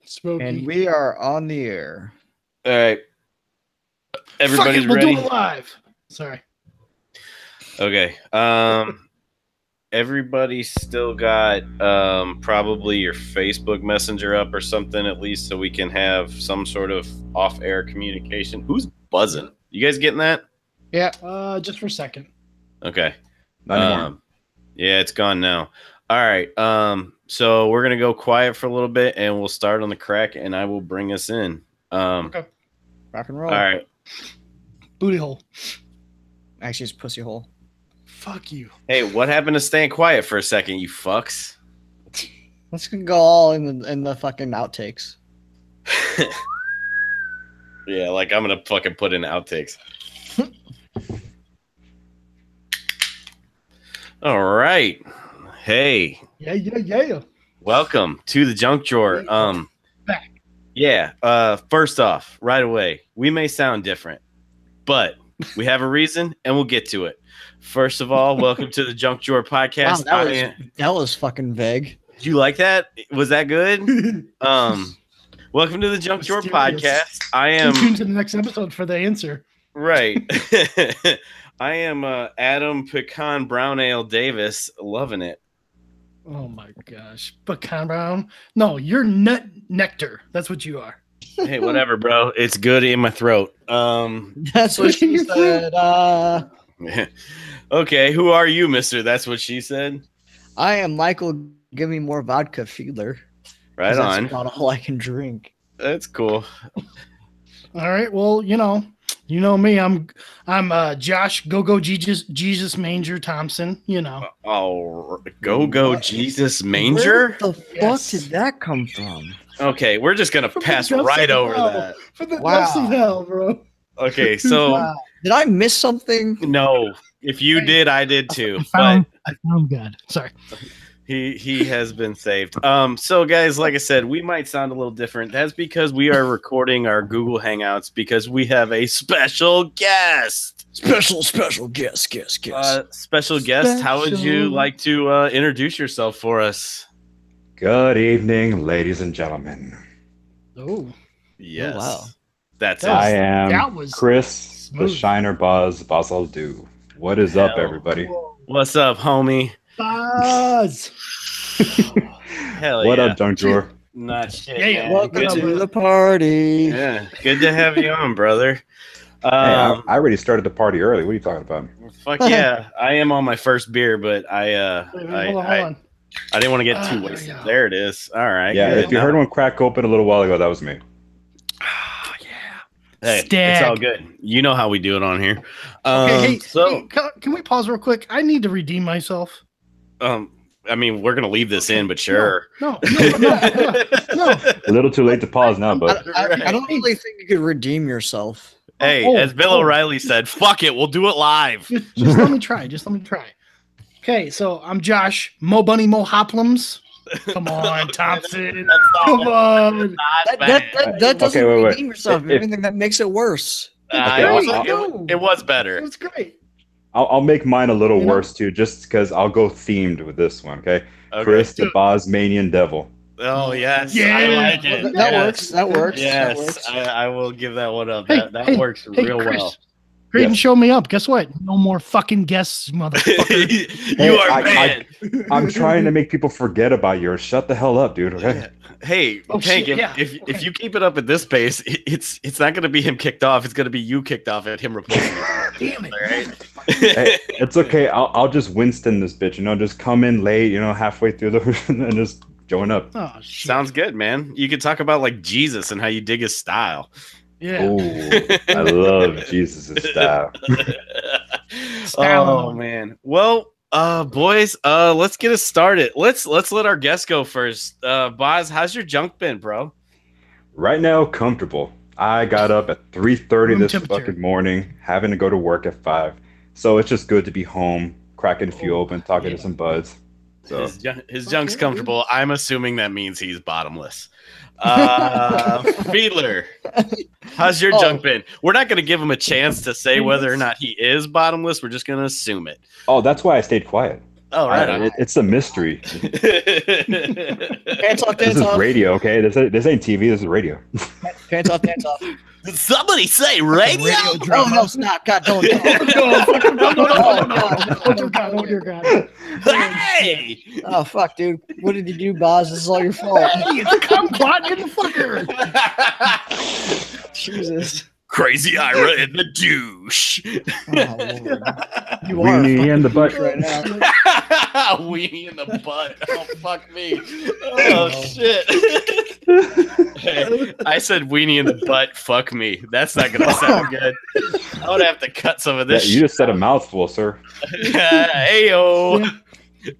Smoky. And we are on the air. All right. Everybody's We'll ready? do it live. Sorry. Okay. Everybody's still got probably your Facebook Messenger up or something, at least, so we can have some sort of off-air communication. Who's buzzing? You guys getting that? Yeah. Just for a second. Okay. Not anymore. Yeah, it's gone now. All right. So we're gonna go quiet for a little bit, and we'll start on the crack, and I will bring us in. Okay. Rock and roll. All right. Booty hole. Actually, it's pussy hole. Fuck you. Hey, what happened to staying quiet for a second, you fucks? Let's go all in the fucking outtakes. Yeah, like I'm gonna fucking put in outtakes. All right. Hey. Yeah. Welcome to the junk drawer. Back. Yeah. First off, right away, we may sound different, but we have a reason, and we'll get to it. First of all, welcome to the Junk Drawer Podcast. Wow, that was fucking vague. Did you like that? Was that good? Welcome to the Junk Drawer Podcast. I am Tune to the next episode for the answer. right. I am Adam Pecan Brown Ale Davis, loving it. Oh my gosh. Pecan brown. No, you're nectar. That's what you are. Hey, whatever, bro. It's good in my throat. That's what she said. Okay, who are you, mister? That's what she said. I am Michael. Give me more vodka, Fiedler. Right on. That's about all I can drink. That's cool. All right. Well, you know me. I'm Josh Go Jesus Manger Thompson. You know. Oh, go Jesus Manger. Where the fuck did that come from? Okay, we're just gonna pass right over that. For the depths of hell, bro. Okay, so Wow. Did I miss something? no, if you did, I did too. I found God. Sorry. He has been saved. So guys, like I said, we might sound a little different. That's because we are recording our Google Hangouts because we have a special guest. Special guest. Special guest. How would you like to introduce yourself for us? Good evening, ladies and gentlemen. Oh. Yes. Oh, wow. That's That was- I am that was Chris, the smooth. Shiner Buzz, Basil Do. What is up, Hell. everybody? What's up, homie? Buzz. Hell What yeah. up, Junk Drawer? Not shit. Yeah, man. Welcome Good to the party. Yeah, good to have you on, brother. Hey, I already started the party early. What are you talking about? Fuck yeah, I am on my first beer, but I Hold on. didn't want to get too There we wasted. go. There it is. All right. Yeah, good. if you heard one crack open a little while ago, that was me. Hey, Stag. it's all good. You know how we do it on here. Hey, So, can we pause real quick? I need to redeem myself. I mean, we're gonna leave this in, but sure. No. A little too late to pause now, but I don't really think you could redeem yourself. Hey, as Bill O'Reilly said, "Fuck it, we'll do it live." Just let me try. Okay, so I'm Josh Mo Bunny Mo Hoplums. Come on, Thompson. Come on. That doesn't Okay, wait. redeem yourself. If- Anything that makes it worse. It was better. It was great. I'll make mine a little You know- worse too, just because I'll go themed with this one. Okay, Okay. Chris, the Bosmanian Devil. Oh yes, Yeah. I like it. That Yes. works. That works. Yes, That works. I will give that one up. Hey, That hey, works hey, real Chris. well. Great, Yes. show me up. Guess what? No more fucking guests, motherfucker. You are I- banned. I'm trying to make people forget about yours. Shut the hell up, dude. Okay. Hey, Oh, Tank, shit, yeah. if Okay. you keep it up at this pace, it's not going to be him kicked off. It's going to be you kicked off at him replacing you. Damn it. All right? Hey, it's okay. I'll just Winston this bitch. Just come in late. Halfway through the and just join up. Oh, shit. Sounds good, man. You could talk about like Jesus and how you dig his style. Yeah. Oh, I love Jesus' style. Oh man. Well, boys, let's get it started. Let's let our guest go first. Boz, how's your junk been, bro? Right now, comfortable. I got up at 3:30 Room this temperature. fucking morning, having to go to work at 5. So it's just good to be home, cracking a few open, talking to some buds. So His junk's comfortable. I'm assuming that means he's bottomless. Fiedler, how's your junk been? We're not going to give him a chance to say whether or not he is bottomless. We're just going to assume it. oh, that's why I stayed quiet. Oh, right. It's a mystery. Pants off, This dance is off. radio, okay? This ain't TV. This is radio. Pants off, dance off. Did somebody say radio? Oh, no, stop. God, don't. No, oh dear God, oh dear God. Hey! Oh, fuck, dude. What did you do, Boz? This is all your fault. Hey, it's a kumquat, motherfucker. Jesus. Crazy Ira and the douche. Oh, Lord. You Weenie in the butt. right now. Weenie in the butt. Oh, fuck me. Oh, shit. Hey, I said weenie in the butt. Fuck me. That's not going to sound good. I would have to cut some of Yeah, this you just said a mouthful, sir. Heyo.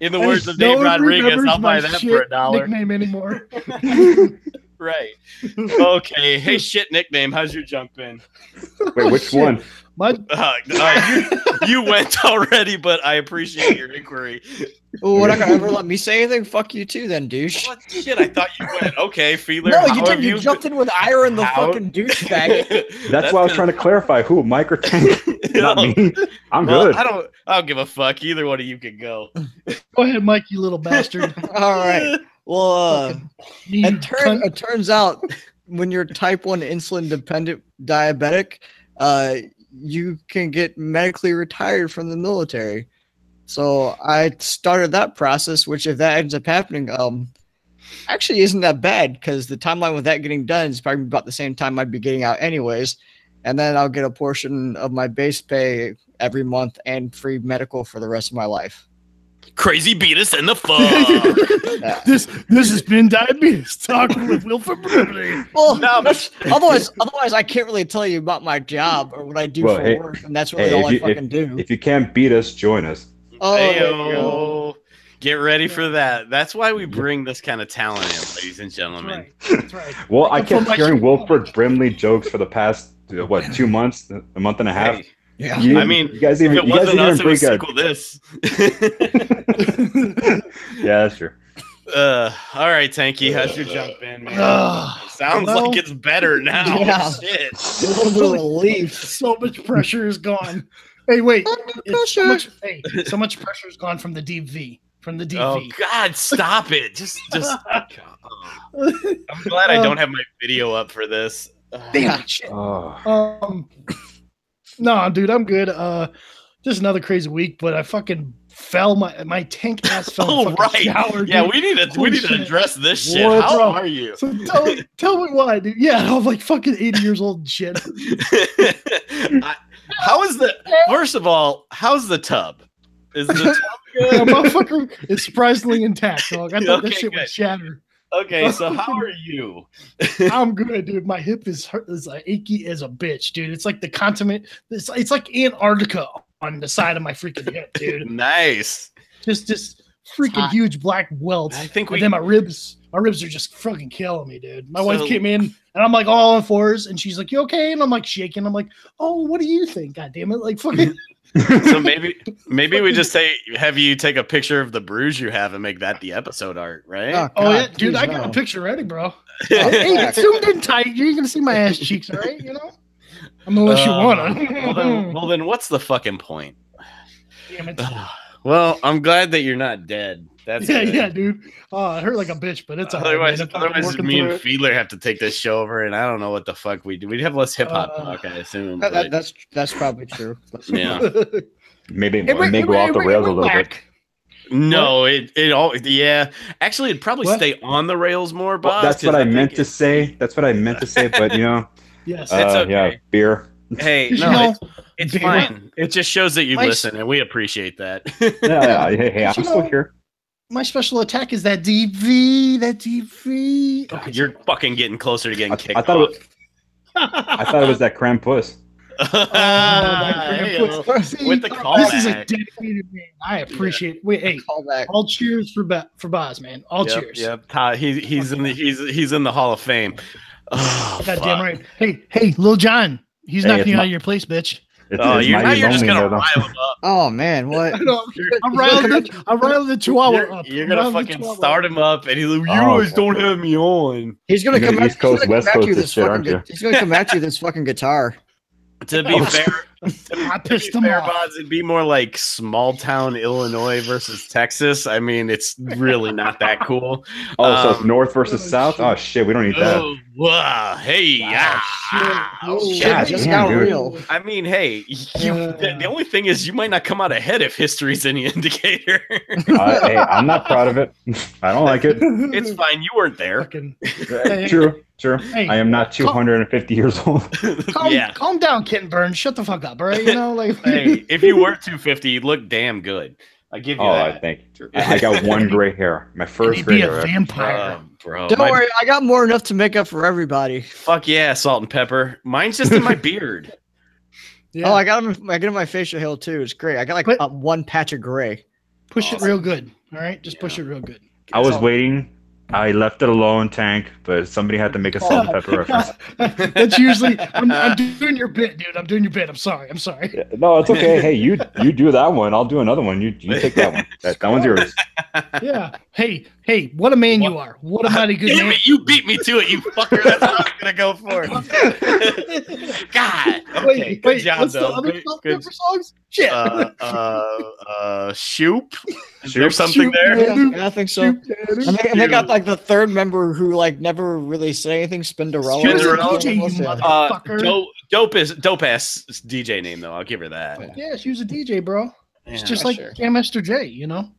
In the words of No Dave one Rodriguez, remembers I'll buy my that shit for $1. nickname anymore. Right. Okay. Hey, shit nickname. How's your junk been? Wait, which Shit. one? You went already, but I appreciate your inquiry. Oh, we're not gonna ever let me say anything. Fuck you too, then, douche. What shit? I thought you went. Okay, Feeler. No, how you have did. You jumped in with Ira and the How- fucking douchebag. That's why I was trying to clarify who, Mike or Tank. Not me. I'm good. I don't give a fuck. Either one of you can go. Go ahead, Mike, you little bastard. All right. Well, You cunt. it turns out when you're type 1 insulin dependent diabetic, you can get medically retired from the military. So I started that process, which if that ends up happening, actually isn't that bad because the timeline with that getting done is probably about the same time I'd be getting out anyways. And then I'll get a portion of my base pay every month and free medical for the rest of my life. Crazy Beatus and the fuck. This has been Diabetes Talking with Wilford Brimley. Well, No, otherwise I can't really tell you about my job or what I do Well, for hey- work, and that's really hey, all if I you- fucking do. If you can't beat us, join us. Oh, there you go. Heyo. Get ready for that. That's why we bring this kind of talent in, ladies and That's gentlemen. right. That's right. Well, I From kept my- hearing Wilford Brimley jokes for the past, 2 months, a month and a half. Hey, Yeah. I mean, you guys if even, it you guys wasn't even us, it was pretty sequel this. Yeah, that's true. All right, Tanky, how's your jump been, man? Ugh, Sounds well, like it's better now. Yeah. Shit. A little bit of relief. so much pressure is gone. Hey, wait. It's so pressure. much, so much pressure is gone from the DV. From the DV. Oh God, stop it! Just. I'm glad I don't have my video up for this. Yeah. Shit. Oh. No, dude, I'm good. Just another crazy week, but I fucking fell. My tank ass fell. Oh in the fucking right, shower, yeah. dude. We need to Holy shit. address this shit. What, How bro? are you? So tell me why, dude. Yeah, I'm like fucking 80 years old and shit. How is the? First of all, how's the tub? Is the tub Yeah, good? motherfucker, it's surprisingly intact, dog. I thought that Okay, shit good. would shatter. Okay, so how are you? I'm good, dude. My hip is achy as a bitch, dude. It's like the continent. It's like Antarctica on the side of my freaking hip, dude. Nice. Just freaking hot. huge black welts. I think And we. then my ribs are just fucking killing me, dude. My wife So- came in and I'm like all on fours, and she's like, "You okay?" And I'm like shaking. I'm like, "Oh, what do you think? God damn it!" Like fucking. So maybe we just have you take a picture of the bruise you have and make that the episode art, right? Oh, Oh God, yeah, dude, please I got no. a picture ready, bro. Oh, Hey, fuck. it's zoomed in tight. You ain't gonna see my ass cheeks, all right? You know, unless you well, wanna. then what's the fucking point? Damn it. Well, I'm glad that you're not dead. That's Yeah, good. yeah, dude. I hurt like a bitch, but it's all right, Otherwise, man. I'm fucking working me and through it. Fiedler have to take this show over, and I don't know what the fuck we do. We'd have less hip hop talk, I assume. but- That's probably true. yeah. Maybe It went- may it go went- off the it rails a went little bit. whack. No, it all yeah. Actually, it'd probably What? stay on the rails more, Well, Boz. that's what 'cause I meant think to say. That's what I meant to say. But Yes. It's okay. yeah, beer. Hey, You no, know, it's beer- fine. It just shows that you My- listen, and we appreciate that. Yeah, hey, I'm You still know- here. My special attack is that DV. That DV. Okay, You're fucking getting closer to getting kicked I thought off. I thought it was that Krampus. Hey, with the This is a callback. dedicated man. I appreciate it. Wait, hey, Call back. all cheers for Boz, man. All Yep, cheers. Yep. He's in the Hall of Fame. Oh, God fuck. damn right. Hey, Lil John. He's Hey, knocking it's you out my- of your place, bitch. Oh, you're mighty just lonely gonna there, though. rile him up. Oh man, what? I know. I'm riling the Chihuahua up. You're I'm gonna riling the fucking Chihuahua start up. him up, and he's like, "You Oh, guys don't have me on." He's gonna You're come gonna at East Coast, he's gonna West come at you Coast with this shit, aren't you? He's gonna come at you with this fucking guitar. To be fair, I to pissed be him fair, off. Boz, it'd be more like small town Illinois versus Texas. I mean, it's really not that cool. Oh, so it's north versus oh, south? shit. Oh shit, we don't need that. Oh, wow, hey, yeah. Oh, Shit God just damn, got dude. real. I mean, hey, the only thing is you might not come out ahead if history's any indicator. Hey, I'm not proud of it. I don't like it. It's fine. You weren't there. Fucking, hey, True. Hey, I am not 250 years old. Yeah. calm down, Ken Burns. Shut the fuck up, all right? You know, like Hey, if you were 250, you'd look damn good. I give you Oh, that. I think I got one gray hair. My first he'd gray be a hair. vampire. Bro. Don't worry, I got more enough to make up for everybody. Fuck yeah, salt and pepper. Mine's just in my beard. Oh, I got it in my facial hair too. It's great. I got like But- one patch of gray. Push Awesome. it real good. All right, just push it real good. I was waiting. I left it alone, Tank, but somebody had to make a salt and pepper reference. That's usually I'm doing your bit, dude. I'm doing your bit. I'm sorry. Yeah, no, it's okay. Hey, you do that one. I'll do another one. You take that one. That one's yours. Yeah. Hey, what a man you are. What a mighty good Damn man. it, you beat me to it, you fucker. That's what I was gonna go for. God. Okay, good job, what's though. the other Good- Salt good- Pepper songs? Shit. Shoop. Is there Shoop, something shoop, there? Yeah, I think so. And they got like the third member who like never really say anything, Spinderella. She was a Spinderella? DJ, you Yeah. motherfucker. Dope ass DJ name though. I'll give her that. Yeah, she was a DJ, bro. It's Yeah. just like sure. Jam Master J, you know?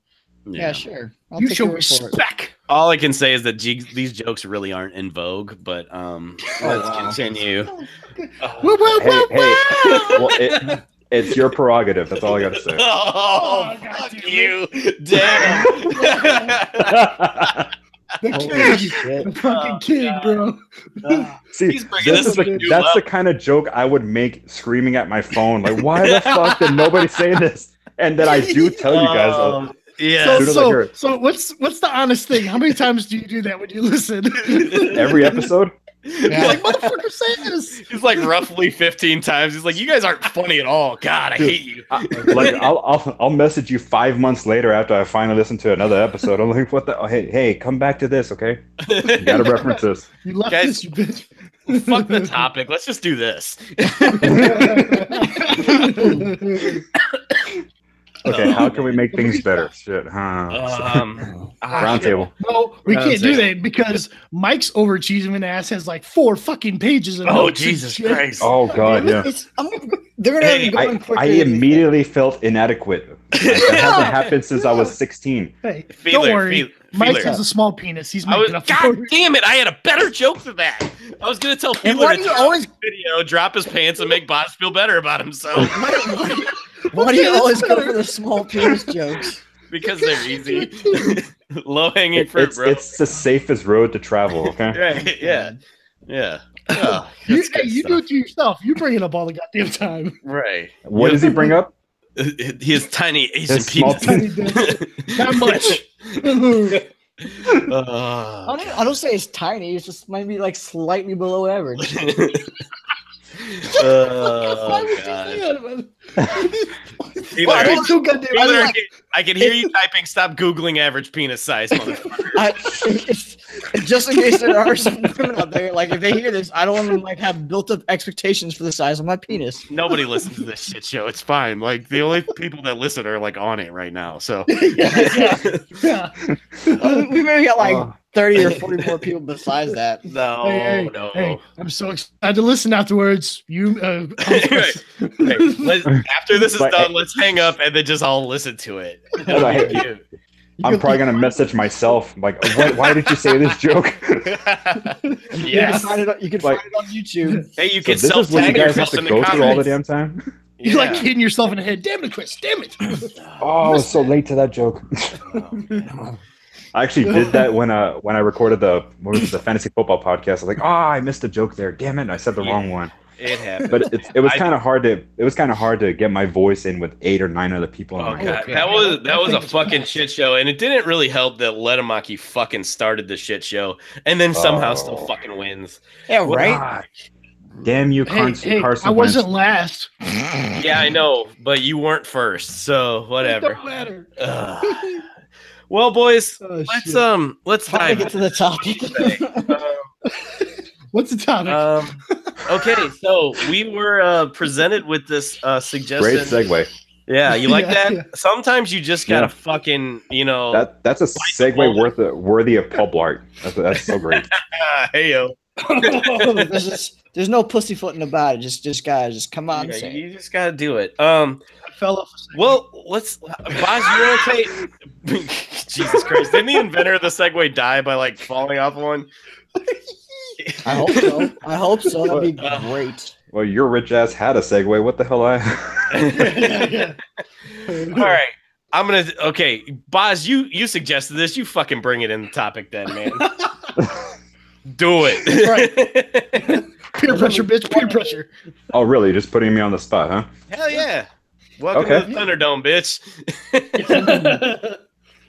Yeah, sure. I'll You take show your word for it. respect. All I can say is that these jokes really aren't in vogue, but let's wow. continue. Woo, woo, Hey, woo, hey. woo. Well, it's your prerogative. That's all I gotta say. Oh, God fuck damn you. Damn. The Holy king. shit. The fucking king, bro. See, He's bringing this this is the, to a new that's the level. kind of joke I would make screaming at my phone. Like, why the fuck did nobody say this? And then I do tell you guys. Yeah. So, As soon as I hear it. so what's the honest thing? How many times do you do that when you listen? Every episode. You're like, motherfucker, say this. He's like roughly 15 times. He's like, you guys aren't funny at all. God, I hate you. Like I'll message you 5 months later after I finally listen to another episode. I'm like, what the? Oh, hey, come back to this, okay? You gotta reference this. You left Guys, this, you bitch. Fuck the topic. Let's just do this. Okay, how can we make things better? Shit, huh? Round table. No, we Round can't do table. that because Mike's overachieving ass has like 4 fucking pages of Oh, notes and Jesus shit. Christ. Oh god, yeah. They're gonna Hey, be going quicker. I immediately felt inadequate. Like, that hasn't happened since I was 16. Hey, Feeler, don't worry. Mike feeler. has a small penis. He's I was, making up God for it. damn it! I had a better joke than that. I was gonna tell And Feeler why to do you turn always- off the video, drop his pants, and make Boz feel better about himself Why do you Okay, always that's go better. for the small penis jokes? because they're easy, low hanging fruit, bro. It's the safest road to travel. Okay. Right? Yeah, yeah. Oh, You, that's hey, good you do stuff. it to yourself. You bring it up all the goddamn time. Right. What does he bring up? His tiny Asian His small penis. Not much. I don't say it's tiny. It's just maybe like slightly below average. Oh, God. Feeler, Wow, that's so goddamn. Feeler, I- I can hear you typing. Stop googling average penis size, motherfucker. Just in case there are some women out there, like if they hear this, I don't want to like have built up expectations for the size of my penis. Nobody listens to this shit show. It's fine. Like the only people that listen are like on it right now. So Yeah. We maybe got like Oh. 30 or 40 more people besides that. no, Hey, hey, I'm so excited to listen afterwards. You, Hey, after this is But- done, let's hang up and then just all listen to it. It'll Hey, be cute. I'm probably gonna message myself. Like, why did you say this joke? You can Yes. find it on YouTube. Hey, you So can this is self what you tag guys have yourself to in the go through all the comments. damn time. You're like Yeah. hitting yourself in the head. Damn it, Chris. Damn it. Oh, I was so late to that joke. I actually did that when I recorded the fantasy football podcast. I was like, I missed a joke there. Damn it, I said the wrong one. It happened. But it was kind of hard to get my voice in with 8 or 9 other people. Oh in my god, Okay. that was a Thanks, fucking guys. shit show, and it didn't really help that Letamaki fucking started the shit show, and then somehow still Oh. fucking wins. Yeah, right? Ah, damn you, Hey, Carson I Wentz. wasn't last. Yeah, I know, but you weren't first, so It whatever. don't matter. Ugh. Well, boys, Oh, let's shit. let's Time to dive get to the topic. What's the topic? Okay, so we were presented with this suggestion. Great segue. Yeah, you like that? Yeah. Sometimes you just gotta Yeah. fucking, That's a segue worthy of pub art. That's so great. Hey yo. There's no pussyfooting about it. Just guys, just come on. Yeah, and say it. you just gotta do it. I fell off. Well, let's. Boz, you want to take? Jesus Christ! Didn't the inventor of the Segway die by like falling off one? I hope so. I hope so. That'd be great. Well, your rich ass had a segue. What the hell? Yeah. All right, I'm gonna. Okay, Boz, you suggested this. You fucking bring it in the topic, then, man. Do it. Peer pressure, bitch. Peer pressure. Oh, really? Just putting me on the spot, huh? Hell yeah! Welcome Okay. to the Thunderdome, bitch.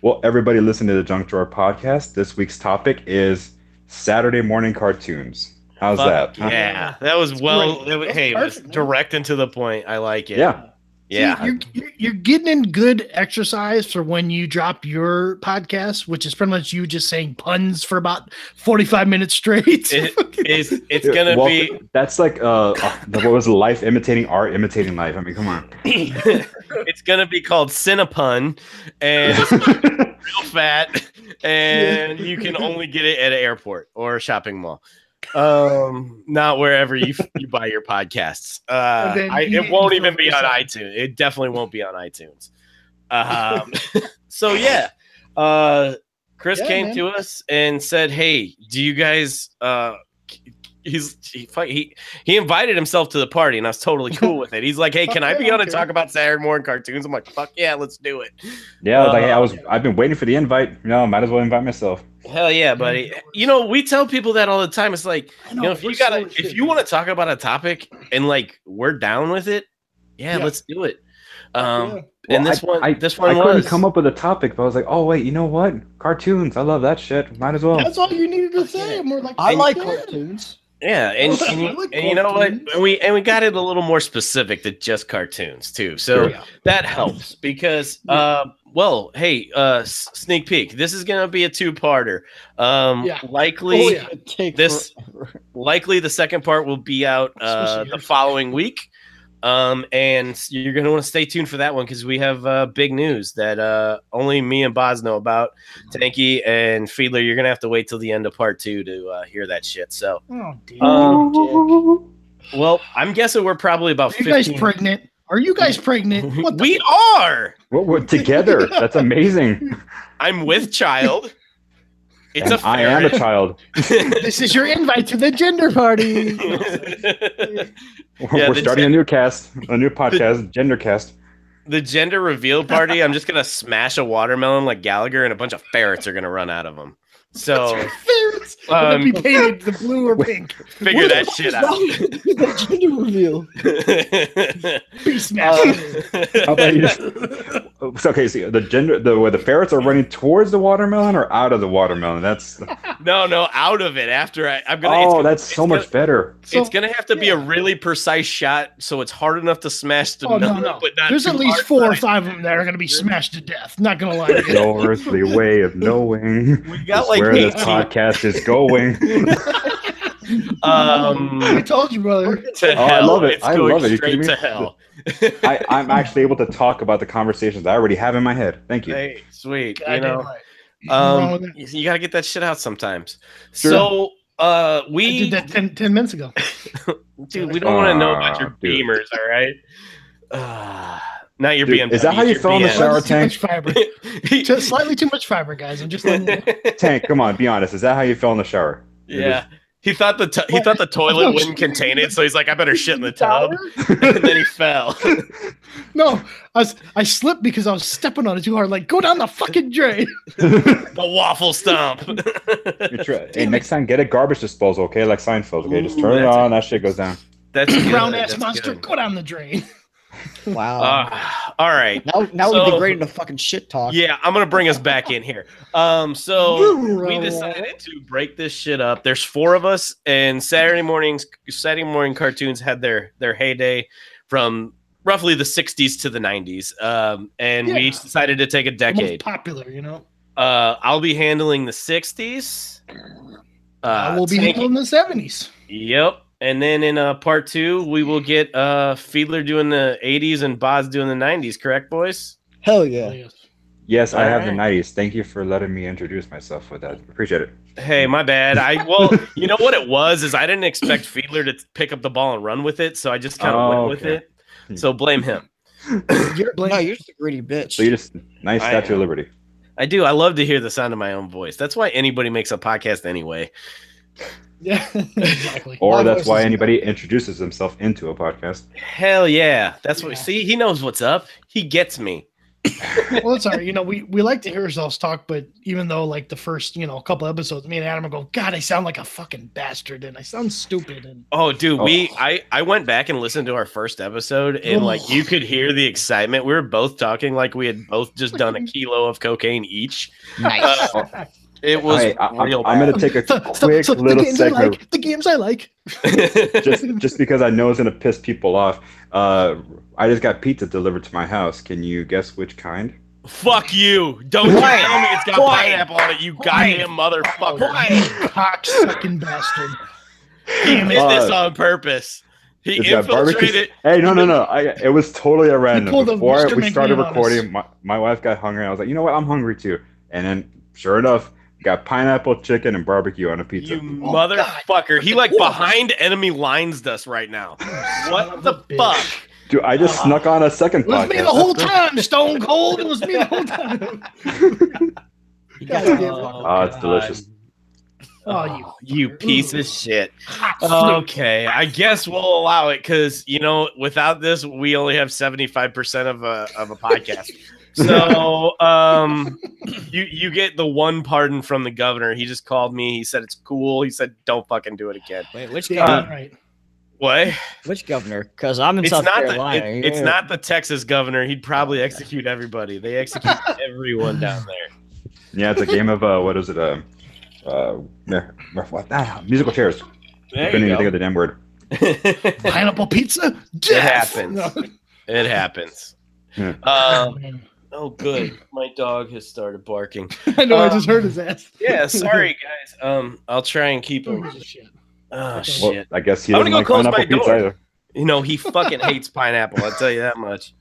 Well, everybody listen to the Junk Drawer podcast. This week's topic is Saturday morning cartoons. How's that? huh? Yeah, that was well. great. That's Hey, it was perfect, man. direct and to the point. I like it. Yeah. Yeah. See, you're getting in good exercise for when you drop your podcast, which is pretty much you just saying puns for about 45 minutes straight. It's gonna Well, be. That's like what was it, life imitating art, imitating life. I mean, come on. It's gonna be called Cinepun, and it's real fat, and you can only get it at an airport or a shopping mall. Not wherever you buy your podcasts. It won't even be on iTunes. It definitely won't be on iTunes. So yeah, Chris came to us and said, "Hey, do you guys?" He invited himself to the party, and I was totally cool with it. He's like, "Hey, can I be on and talk about Saturday morning cartoons?" I'm like, "Fuck yeah, let's do it." Yeah, I've been waiting for the invite. Might as well invite myself. Hell yeah, buddy. We tell people that all the time. It's like, if you want to talk about a topic and like we're down with it, let's do it. And this one I was couldn't come up with a topic, but I was like, oh wait, you know what? Cartoons. I love that shit. Might as well. That's all you needed to say. And we're like, I like yeah. cartoons. Yeah, and you know what? And we got it a little more specific than just cartoons too. So that helps because sneak peek. This is gonna be a two-parter. Likely likely the second part will be out the following week. And you're gonna want to stay tuned for that one because we have big news that only me and Boz know about. Tanky and Fiedler, you're gonna have to wait till the end of part 2 to hear that shit. So, well, I'm guessing we're probably about. Are you guys pregnant? Are you guys pregnant? What we are. We're together. That's amazing. I'm with child. It's And I am a child. This is your invite to the gender party. We're starting a new podcast, Gendercast. The gender reveal party. I'm just gonna smash a watermelon like Gallagher, and a bunch of ferrets are gonna run out of them. So Ferrets are gonna be painted the blue or pink. Figure that shit out. The gender reveal. Be smashed. How about you? Okay, see where the ferrets are running towards the watermelon or out of the watermelon. That's no, out of it. After I'm gonna. Oh, that's so much better. It's gonna have to be a really precise shot, so it's hard enough to smash the melon, but not There's too at least hard. 4 or 5 of them that are gonna be smashed to death. Not gonna lie to you. No earthly way of knowing We got like where this 18. podcast is going. I told you, brother. To I hell. love it. It's I going love it. You straight kidding to me? hell. I'm actually able to talk about the conversations I already have in my head. Thank you. Hey, sweet. Goddamn right. Nothing wrong with that. You got to get that shit out sometimes. Sure. So, I we did that 10 minutes ago. dude, we don't want to know about your Dude. beamers, all right? Not your Dude, BMW. is that how you your fell in the BM. shower? Too much fiber. He- Just slightly too much fiber, guys. I'm just letting you know. Tank, come on, be honest. Is that how you fell in the shower? yeah. He thought the toilet wouldn't contain it, so he's like, "I better shit in the tub," and then he fell. No, I slipped because I was stepping on it too hard. Like, go down the fucking drain. The waffle stomp. Hey, next time get a garbage disposal, okay? Like Seinfeld, okay? Just turn it That's on, that shit goes down. That's good. Brown ass That's monster, good. go down the drain. Wow. All right. Now so- we degraded to fucking shit talk. Yeah, I'm gonna bring us back in here. So we decided to break this shit up. There's 4 of us, and Saturday morning cartoons had their heyday from roughly the 60s to the 90s. And we each decided to take a The most decade. popular, you know. I'll be handling the 60s. I will be Tanky- handling the 70s. Yep. And then in part 2, we will get Fiedler doing the 80s and Boz doing the 90s. Correct, boys? Hell yeah. Yes, I have the 90s. Thank you for letting me introduce myself with that. Appreciate it. Hey, my bad. You know what it was is I didn't expect Fiedler to pick up the ball and run with it, so I just kind of went with it. So blame him. You're just a greedy bitch. So you just nice Statue of Liberty. I do. I love to hear the sound of my own voice. That's why anybody makes a podcast anyway. Yeah, exactly. Or that's why anybody introduces himself into a podcast. Hell yeah. That's what see, he knows what's up. He gets me. Well, it's all right. You know, we like to hear ourselves talk, but even though like the first, couple episodes, me and Adam will go, God, I sound like a fucking bastard and I sound stupid. And oh, dude, I went back and listened to our first episode and like you could hear the excitement. We were both talking like we had both just done a kilo of cocaine each. Nice. It was real bad. I'm going to take a quick little segment. The games I like. just because I know it's going to piss people off. I just got pizza delivered to my house. Can you guess which kind? Fuck you. Don't tell me it's got pineapple on it, you goddamn motherfucker. Cock-sucking bastard. He did this on purpose. He infiltrated. Hey, no. It was totally a random. Before we started recording, my wife got hungry. I was like, you know what? I'm hungry too. And then, sure enough, got pineapple, chicken, and barbecue on a pizza. You motherfucker. He like behind enemy lines us right now. What the fuck? Dude, I just snuck on a second podcast. It was me the whole time, Stone Cold. It was me the whole time. It's delicious. Oh, you piece of shit. Okay, I guess we'll allow it because, without this, we only have 75% of a podcast. So you get the one pardon from the governor. He just called me. He said it's cool. He said don't fucking do it again. Wait, which governor? Right. What? Which governor? Because I'm in South Carolina. It's not the Texas governor. He'd probably execute everybody. They execute everyone down there. Yeah, it's a game of what is it? Musical chairs. I couldn't even think of the damn word. Pineapple pizza? It happens. It happens. Yeah. Oh, good. My dog has started barking. I know. I just heard his ass. Yeah. Sorry, guys. I'll try and keep him. Oh shit! Well, I guess he doesn't like pineapple pizza either. He fucking hates pineapple. I'll tell you that much.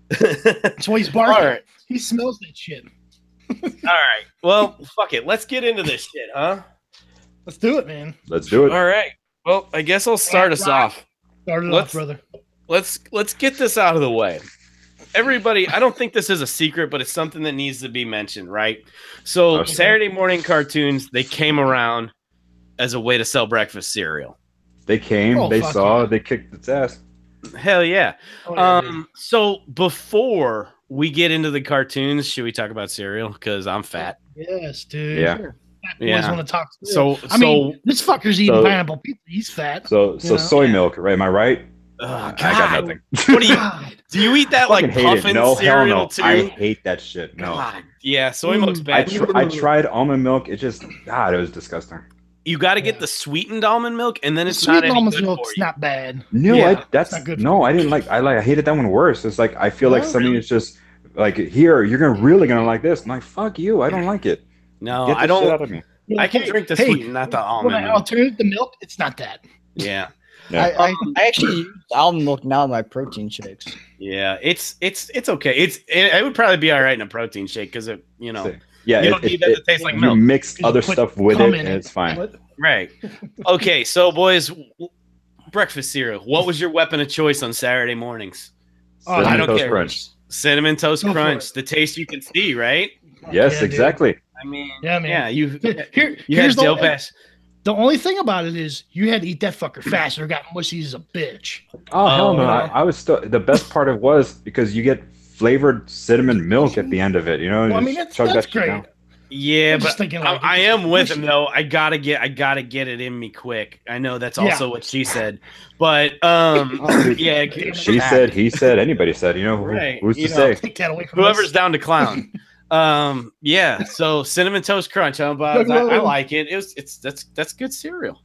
That's why he's barking. Right. He smells that shit. All right. Well, fuck it. Let's get into this shit, huh? Let's do it, man. Let's do it. All right. Well, I guess I'll start us off. Start it off, brother. Let's get this out of the way. Everybody, I don't think this is a secret, but it's something that needs to be mentioned, right? So Saturday morning cartoons, they came around as a way to sell breakfast cereal. They came, they saw, they kicked its ass. Hell yeah. So before we get into the cartoons, should we talk about cereal? Because I'm fat. Yes, dude. Yeah. Yeah. Want to talk so I mean, this fucker's eating pineapple pizza. He's fat. So soy milk, right? Am I right? I got nothing. What do you eat that like puffin cereal too? I hate that shit. No. God. Yeah, soy milk's bad. I tried almond milk. It just it was disgusting. You got to get the sweetened almond milk, and then it's not any almond good milk's not bad. No, that's not good. No, I didn't like. I hated that one worse. It's like I feel like something is just like here. You're really gonna like this. I'm like, fuck you. I don't like it. No, I don't. Shit out of me. I can drink the sweetened, not the almond milk. Alternative the milk, it's not that. Yeah. I actually use almond milk now in my protein shakes. Yeah, it's okay. It would probably be all right in a protein shake because you don't need that to taste like milk. You mix other stuff with it, and it's fine. Right. Okay, so boys, breakfast cereal. What was your weapon of choice on Saturday mornings? I don't care. Crunch. Cinnamon Toast Crunch. The taste you can see, right? Yes, exactly. I mean, man. Yeah, you here's had Pass. The only thing about it is you had to eat that fucker fast or got mushy as a bitch. Oh, hell no. I was still, the best part of was because you get flavored cinnamon milk at the end of it, Well, I mean, that's great. Yeah, but I am with him though. I gotta get it in me quick. I know that's also what she said, but yeah. She said, he said, anybody said. Who's to say? Take that away from whoever's down to clown. Yeah. So cinnamon toast crunch. I like it. That's good cereal.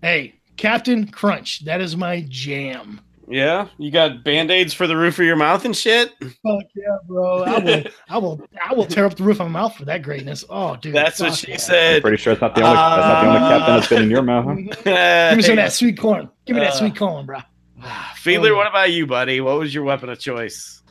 Hey, Captain Crunch. That is my jam. Yeah, you got Band-Aids for the roof of your mouth and shit. Fuck yeah, bro! I will tear up the roof of my mouth for that greatness. Oh, dude, that's what she said. I'm pretty sure it's not the only. That's not the only captain that's been in your mouth. Huh? Give me some of that sweet corn. Give me that sweet corn, bro. Fiedler, what about you, buddy? What was your weapon of choice?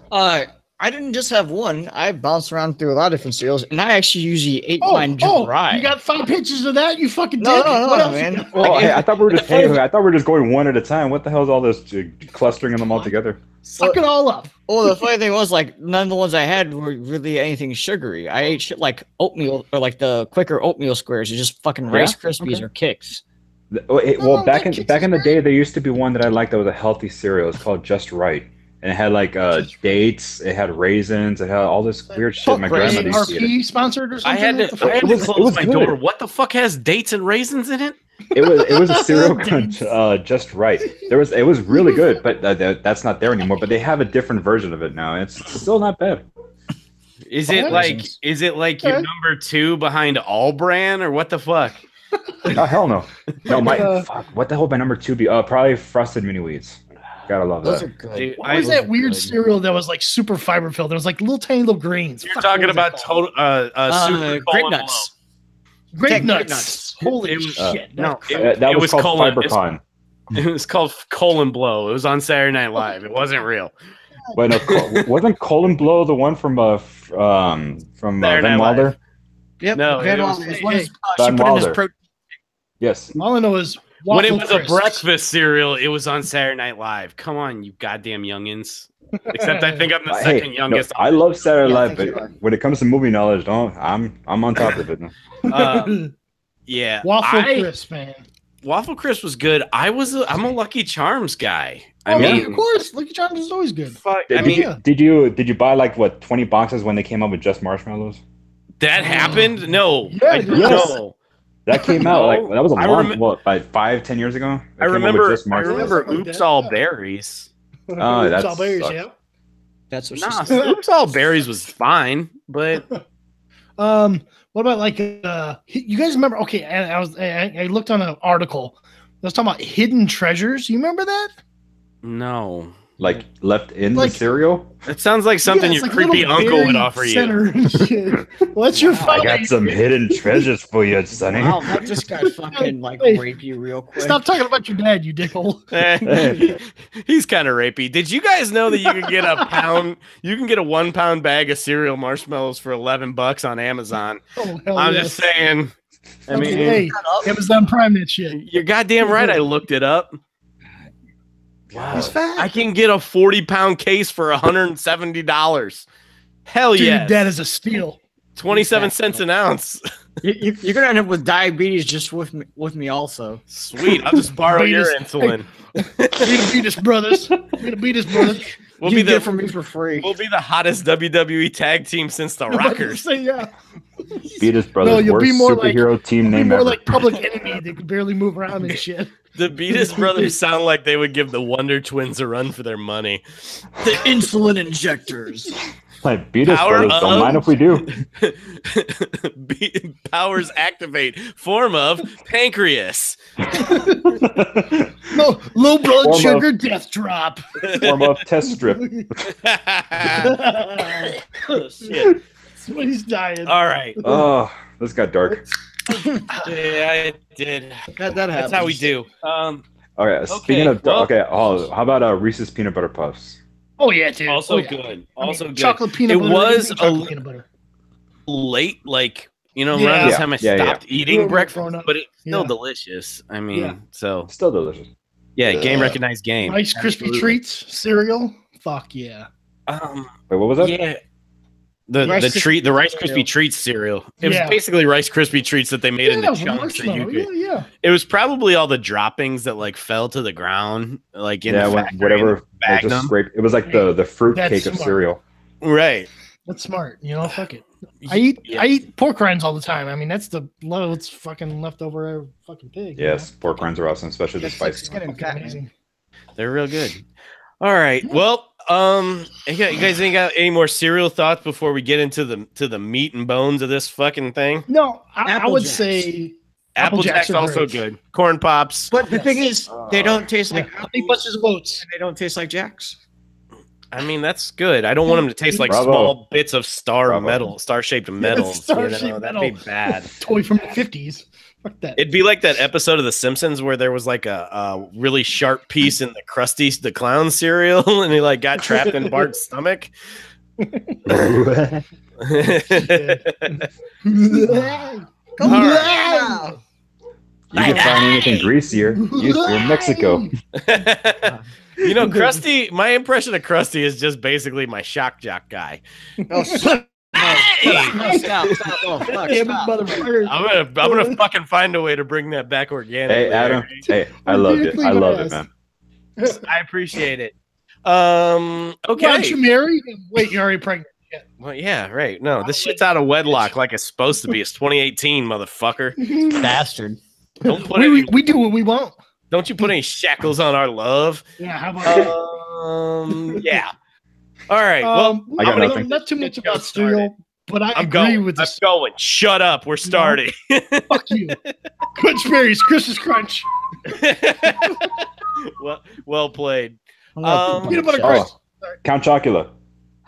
I didn't just have one. I bounced around through a lot of different cereals, and I actually usually ate mine dry. You got 5 pictures of that? You fucking did? No, man. Well, I thought we were just going one at a time. What the hell is all this clustering them all together? Suck it all up. Well, the funny thing was, like, none of the ones I had were really anything sugary. I ate shit like oatmeal or like the quicker oatmeal squares. You just fucking Rice Krispies or Kicks. Well, back in the day, there used to be one that I liked that was a healthy cereal. It's called Just Right. And it had like dates, it had raisins, it had all this weird shit. My grandmother used to eat it. Sponsored or something. I had to close my door. What the fuck has dates and raisins in it? It was a cereal called Just Right. It was really good, but that's not there anymore. But they have a different version of it now. It's still not bad. Is it like your number 2 behind All Bran or what the fuck? Oh hell no! No, fuck. What the hell would my number 2 be? Probably Frosted Mini Wheats. Gotta love Those that. are good. Dude, what was that weird cereal that was like super fiber filled? There was like little tiny little grains. You're talking about total super Grape Nuts. Grape Nuts. Holy shit! That was called FiberCon. It was called Colon Blow. It was on Saturday Night Live. It wasn't real. Wait, no, wasn't Colon Blow the one from Van Wilder? Yep. No, Van Van Wilder. Yes. All I know is when it was a breakfast cereal, it was on Saturday Night Live. Come on, you goddamn youngins. Except I think I'm the second youngest. No, I love Saturday Night Live, but when it comes to movie knowledge, I'm on top of it now. Yeah, Waffle Crisp, man. Waffle Crisp was good. I'm a Lucky Charms guy. I mean, of course, Lucky Charms is always good. Did you buy like 20 boxes when they came up with just marshmallows? That happened? No. Yes. No. That came out that was a long, like 5-10 years ago. I remember Oops All Berries. Oh, that's All Berries, yeah. That's what Oops All Berries was fine, but what about like you guys remember? Okay, I looked on an article. I was talking about hidden treasures. You remember that? No. Like left in the cereal? It sounds like something your creepy uncle would offer you. What's your father? I got some hidden treasures for you, Sonny. Wow, that just got fucking rape you real quick. Stop talking about your dad, you dickhole. He's kind of rapey. Did you guys know that you can get a 1 pound bag of cereal marshmallows for $11 on Amazon? I'm just saying. I mean, hey, Amazon Prime that shit. You're goddamn right. I looked it up. Wow. He's fat. I can get a 40-pound case for $170. Hell yeah. Dude, that is a steal. 27 cents an ounce. You're gonna end up with diabetes just with me also. Sweet. I'll just borrow your insulin. Beat brothers. We'll be there for me for free. We'll be the hottest WWE tag team since the Rockers. Yeah. Beatus Brothers, you'll be more superhero team name more ever. Like Public Enemy. They can barely move around and shit. The Beatus Brothers sound like they would give the Wonder Twins a run for their money. The insulin injectors. Like Beatus Brothers, don't mind if we do. Powers activate. Form of pancreas. No, low blood sugar death drop. Form of test strip. Oh, shit. Somebody's dying. All right. Oh, this got dark. Yeah, it did. That That's how we do. Okay, speaking of how about Reese's peanut butter puffs? Oh yeah, dude. Also good. Also good. Chocolate peanut butter. It was peanut butter. Late, like around the time I stopped eating breakfast, but it's still delicious. I mean, so still delicious. Yeah, game recognized game. Rice Krispie treats cereal. Fuck yeah. Wait, what was that? Yeah. The Rice Krispie treats cereal. It was basically Rice Krispie treats that they made into chunks. It was probably all the droppings that like fell to the ground, like in the factory, whatever. It was like the fruit cake of cereal. Right. That's smart. Fuck it. I eat pork rinds all the time. I mean, that's it's fucking leftover fucking pig. Yes, pork rinds are awesome, especially the spicy. Amazing. They're real good. All right. Well, you guys ain't got any more cereal thoughts before we get into the meat and bones of this fucking thing? No, I would say Apple Jacks also good. Corn Pops. But the thing is, they don't taste like Honey Bunches of Oats. They don't taste like Jacks. I mean, that's good. I don't want them to taste like small bits of star-shaped metal. Star-shaped metal. That'd be bad. Toy from the 50s. Fuck that. It'd be like that episode of The Simpsons where there was like a really sharp piece in the Krusty the Clown cereal, and he like got trapped in Bart's stomach. Come on. You can find anything greasier. You're in Mexico. You know, Krusty, my impression of Krusty is just basically my shock jock guy. Stop. I'm gonna fucking find a way to bring that back organic. Hey, Adam. Hey, I loved it. I loved it, man. I appreciate it. Okay. Why don't you marry him? Wait, you're already pregnant. Yeah. Well, yeah, right. No, this shit's out of wedlock like it's supposed to be. It's 2018, motherfucker. Bastard. Don't put we do what we want. Don't you put any shackles on our love? Yeah, how about yeah. All right. Well, not too much about cereal, but I agree with this. I'm going. Shut up. We're starting. Fuck you. Crunch Berries, Christmas Crunch. Well played. Peanut butter crust. Count Chocula.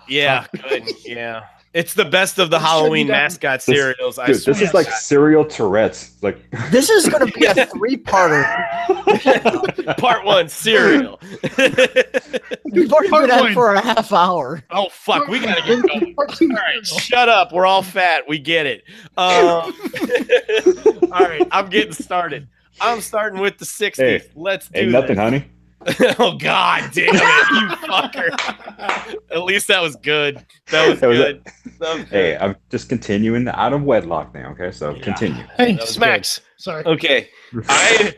Yeah, good. Yeah. It's the best of the Halloween mascot cereals. Dude, this is like cereal Tourette's. Like this is going to be a 3-parter. Part 1, cereal. We've already been at for a half hour. Oh fuck, we gotta get going. All right, shut up. We're all fat. We get it. All right, I'm getting started. I'm starting with the 60s. Hey, let's do ain't nothing, honey. Oh god damn it, you fucker. At least that was good. That was good. Hey, I'm just continuing out of wedlock now, okay? So continue. Hey, Smacks. Sorry. Okay. I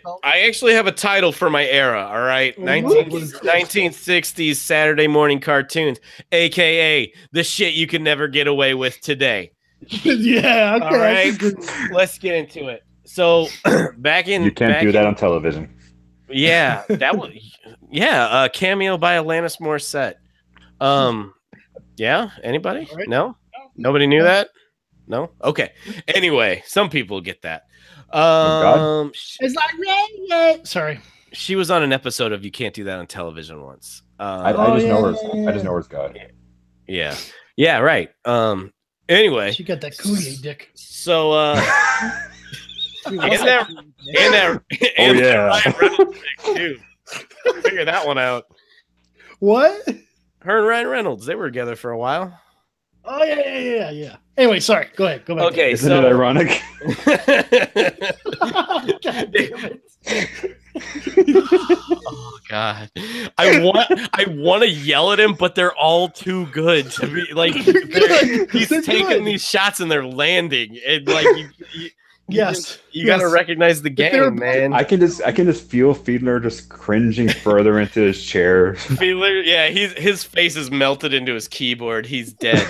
actually have a title for my era, all right? 1960s Saturday morning cartoons, aka the shit you can never get away with today. Yeah, okay. All right. Let's get into it. So back in You can't do that on television. Yeah, that was a cameo by Alanis Morissette. Yeah, anybody? Right. No? Nobody knew that? No? Okay. Anyway, some people get that. It's like sorry. She was on an episode of You Can't Do That on Television once. I just know her as God. Yeah. Yeah, right. Anyway. She got that cootie dick. So and that Ryan Reynolds thing too. Figure that one out. What? Her and Ryan Reynolds, they were together for a while. Oh yeah. Anyway, sorry. Go ahead. Go back. Okay, Isn't it ironic? God damn it. Oh god. I want to yell at him, but they're all too good to be like he's taking these shots and they're landing. And like you got to recognize the game, man. I can just feel Fiedler just cringing further into his chair. Fiedler, yeah, his face is melted into his keyboard. He's dead.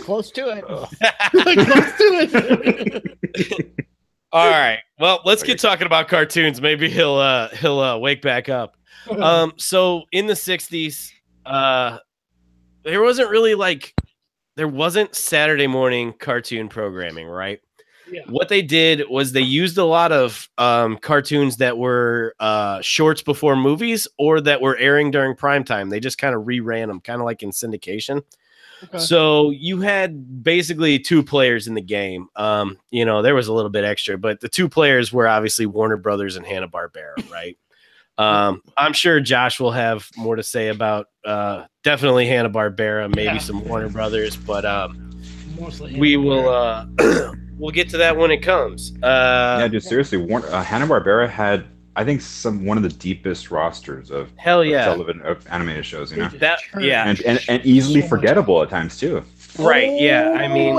Close to it. All right. Well, let's get talking about cartoons. Maybe he'll wake back up. So in the 60s, there wasn't Saturday morning cartoon programming, right? Yeah. What they did was they used a lot of cartoons that were shorts before movies or that were airing during prime time. They just kind of reran them, kind of like in syndication. Okay. So you had basically 2 players in the game. There was a little bit extra, but the 2 players were obviously Warner Brothers and Hanna-Barbera, right? I'm sure Josh will have more to say about definitely Hanna-Barbera, maybe some Warner Brothers, but we will we'll get to that when it comes. Yeah, dude, seriously, Hanna-Barbera had, I think, one of the deepest rosters of television of animated shows, you know. And easily forgettable at times too. Right? Yeah, I mean,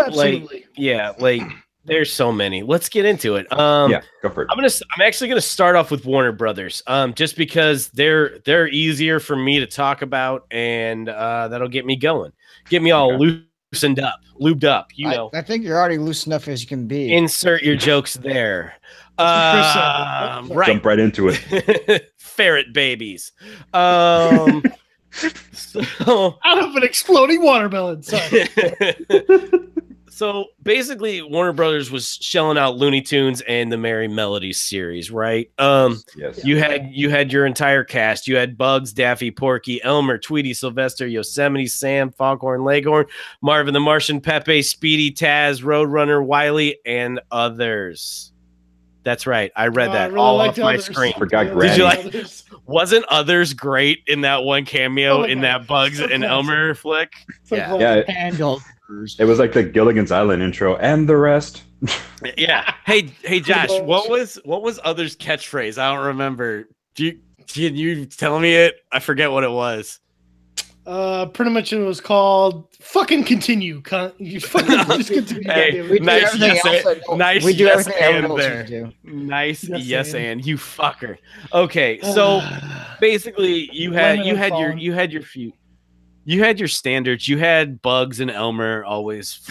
there's so many. Let's get into it. Yeah, go for it. I'm actually gonna start off with Warner Brothers, just because they're easier for me to talk about, and that'll get me going, get me all loosened up, lubed up. I think you're already loose enough as you can be. Insert your jokes there. Right. Jump right into it. Ferret babies. So out of an exploding watermelon. Sorry. So basically, Warner Brothers was shelling out Looney Tunes and the Merry Melodies series, right? Yes. You had your entire cast. You had Bugs, Daffy, Porky, Elmer, Tweety, Sylvester, Yosemite Sam, Foghorn Leghorn, Marvin the Martian, Pepe, Speedy, Taz, Roadrunner, Wiley, and others. That's right. I read that really all off my screen. Forgot Granny. Did you like? Wasn't Others great in that one cameo in that Bugs and Elmer flick? Yeah. It was like the Gilligan's Island intro and the rest. Yeah. Hey, Josh. What was Others' catchphrase? I don't remember. Can you tell me it? I forget what it was. Pretty much it was called "Fucking Continue." You fucking just continue. Hey, nice yes and there. Nice yes and you fucker. Okay, so basically you had your standards. You had Bugs and Elmer always,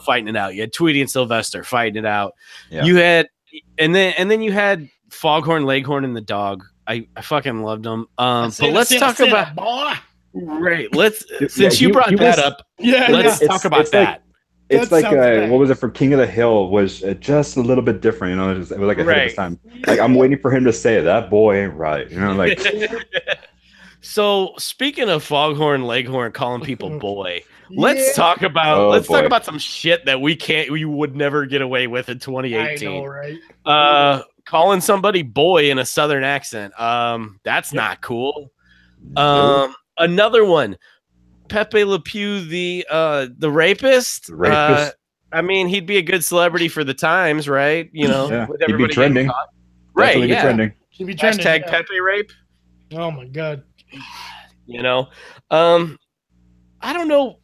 fighting it out. You had Tweety and Sylvester fighting it out. Yeah. You had, and then you had Foghorn Leghorn and the dog. I fucking loved them. But let's talk about. Right. Since you brought that up, let's talk about that. It's like what was it for King of the Hill was just a little bit different, it was like ahead of its time. Like I'm waiting for him to say that boy ain't right, like. So speaking of Foghorn Leghorn calling people boy, let's talk about talk about some shit that we would never get away with in 2018. I know, right? Calling somebody boy in a Southern accent. That's not cool. Another one, Pepe Le Pew, the rapist. I mean, he'd be a good celebrity for the times, right? With everybody he'd be trending. Right, yeah. Trending. He'd be trending. Hashtag Pepe rape. Oh my god. I don't know.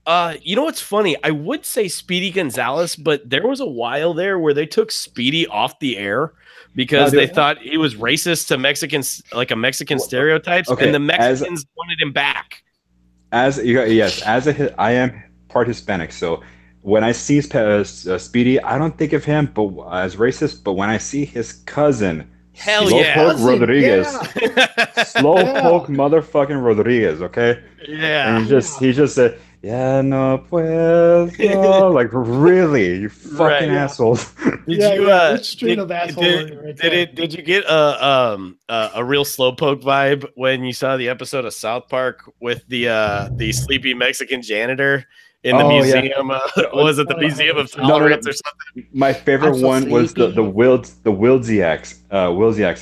What's funny? I would say Speedy Gonzalez, but there was a while there where they took Speedy off the air because they thought he was racist to Mexicans, like a Mexican stereotypes, and the Mexicans wanted him back. I am part Hispanic, so when I see Speedy, I don't think of him as racist, but when I see his cousin, Slowpoke Rodriguez, Slowpoke motherfucking Rodriguez, okay? Yeah. And he just said, yeah, no puedo. Like, really, you fucking assholes. Did you get a real Slowpoke vibe when you saw the episode of South Park with the sleepy Mexican janitor in the museum? Was it the Museum of Tolerance or something? My favorite one was the Wildziacs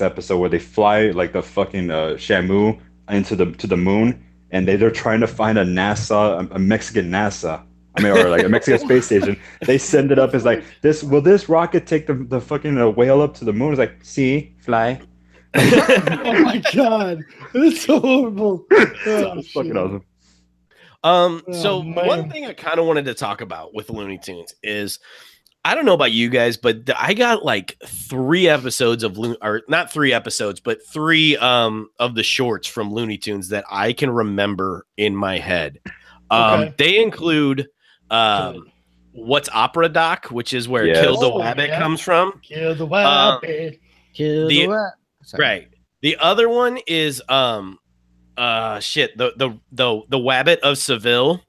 episode where they fly like the fucking Shamu into the moon. And they're trying to find a Mexican NASA. Or like a Mexican space station. They send it up as like, will this rocket take the fucking whale up to the moon? It's like, fly. Oh my god. It's so horrible. It's fucking awesome. One thing I kind of wanted to talk about with Looney Tunes is, I don't know about you guys, but I got like 3 episodes of not 3 episodes, but 3 of the shorts from Looney Tunes that I can remember in my head. They include What's Opera Doc, which is where Kill the Wabbit comes from. Kill the Wabbit. Kill the Wabbit. Right. The other one is the Wabbit of Seville.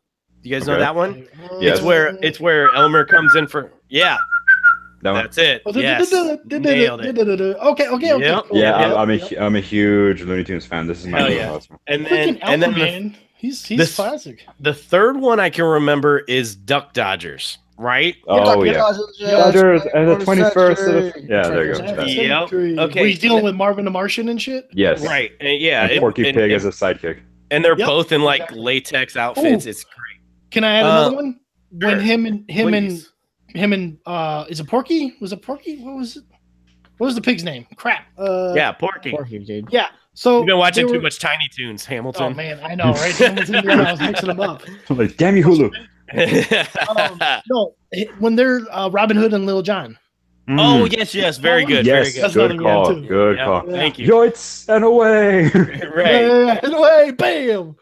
You guys know that one? Yes. It's where Elmer comes in for that's it. Yes. Nailed it. Okay. Yep. Cool. Yeah, I'm a huge Looney Tunes fan. This is my favorite. And then he's classic. The third one I can remember is Duck Dodgers, right? Oh yeah. Dodgers and the 21st. There you go. Yep. Okay. Were you dealing with Marvin the Martian and shit? Yes. Right. And Porky Pig as a sidekick. And they're both in like latex outfits. It's great. Can I add another one? When him and is it Porky? Was it Porky? What was it? What was the pig's name? Crap. Porky. Porky, dude. Yeah. So you've been watching too much Tiny Toons, Hamilton. Oh man, I know, right? Hamilton, I was mixing them up. Like, damn you, Hulu. No, when they're Robin Hood and Little John. Oh yes, very good. Yes, very good. Good call. Good call. Thank you. Yoits and away. Right. And away, bam.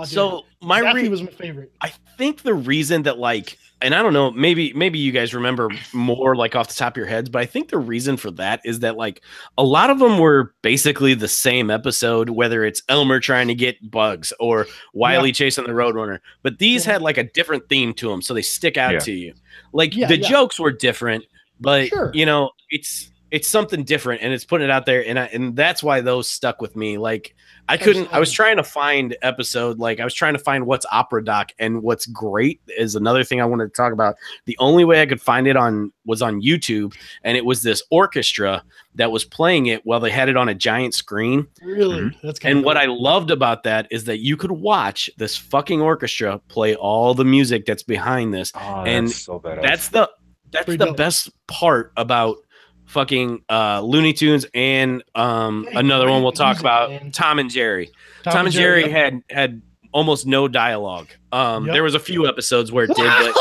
So Daffy was my favorite. I think the reason that like, and I don't know, maybe you guys remember more like off the top of your heads, but I think the reason for that is that like a lot of them were basically the same episode, whether it's Elmer trying to get Bugs or Wile chasing the Roadrunner, but these had like a different theme to them, so they stick out to you. Like the jokes were different, but you know, it's something different, and it's putting it out there, and that's why those stuck with me. Like I was trying to find episode, like I was trying to find what's opera doc, and what's great is another thing I wanted to talk about. The only way I could find it was on YouTube, and it was this orchestra that was playing it while they had it on a giant screen. Really? That's kind of cool. What I loved about that is that you could watch this fucking orchestra play all the music that's behind this. Oh, and that's so badass. That's the best part about fucking Looney Tunes and another one we'll talk about, man. Tom and Jerry. Tom and Jerry had almost no dialogue. There was a few episodes where it did,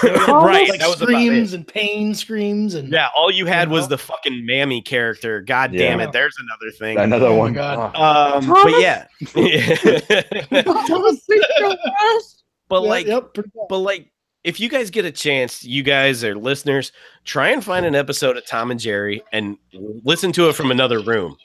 but right, like that was screams and pain screams and all you had was the fucking Mammy character. God damn it, there's another thing. Another one. But yeah. But like if you guys get a chance, you guys are listeners, try and find an episode of Tom and Jerry and listen to it from another room.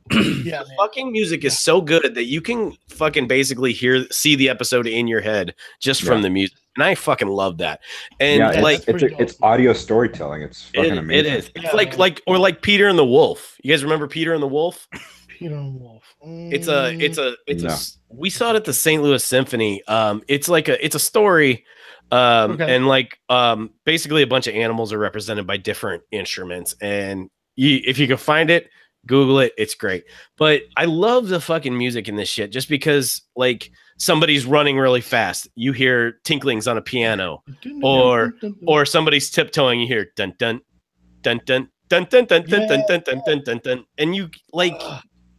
The fucking music is so good that you can fucking basically see the episode in your head just from the music. And I fucking love that. And it's audio storytelling. It's fucking amazing. It is. It's like Peter and the Wolf. You guys remember Peter and the Wolf? Peter and the Wolf. We saw it at the St. Louis Symphony. It's a story. And like basically a bunch of animals are represented by different instruments, and if you can find it, Google it, it's great. But I love the fucking music in this shit just because like somebody's running really fast, you hear tinklings on a piano, or somebody's tiptoeing, you hear dun dun dun dun dun dun dun dun dun dun dun dun dun dun, and you like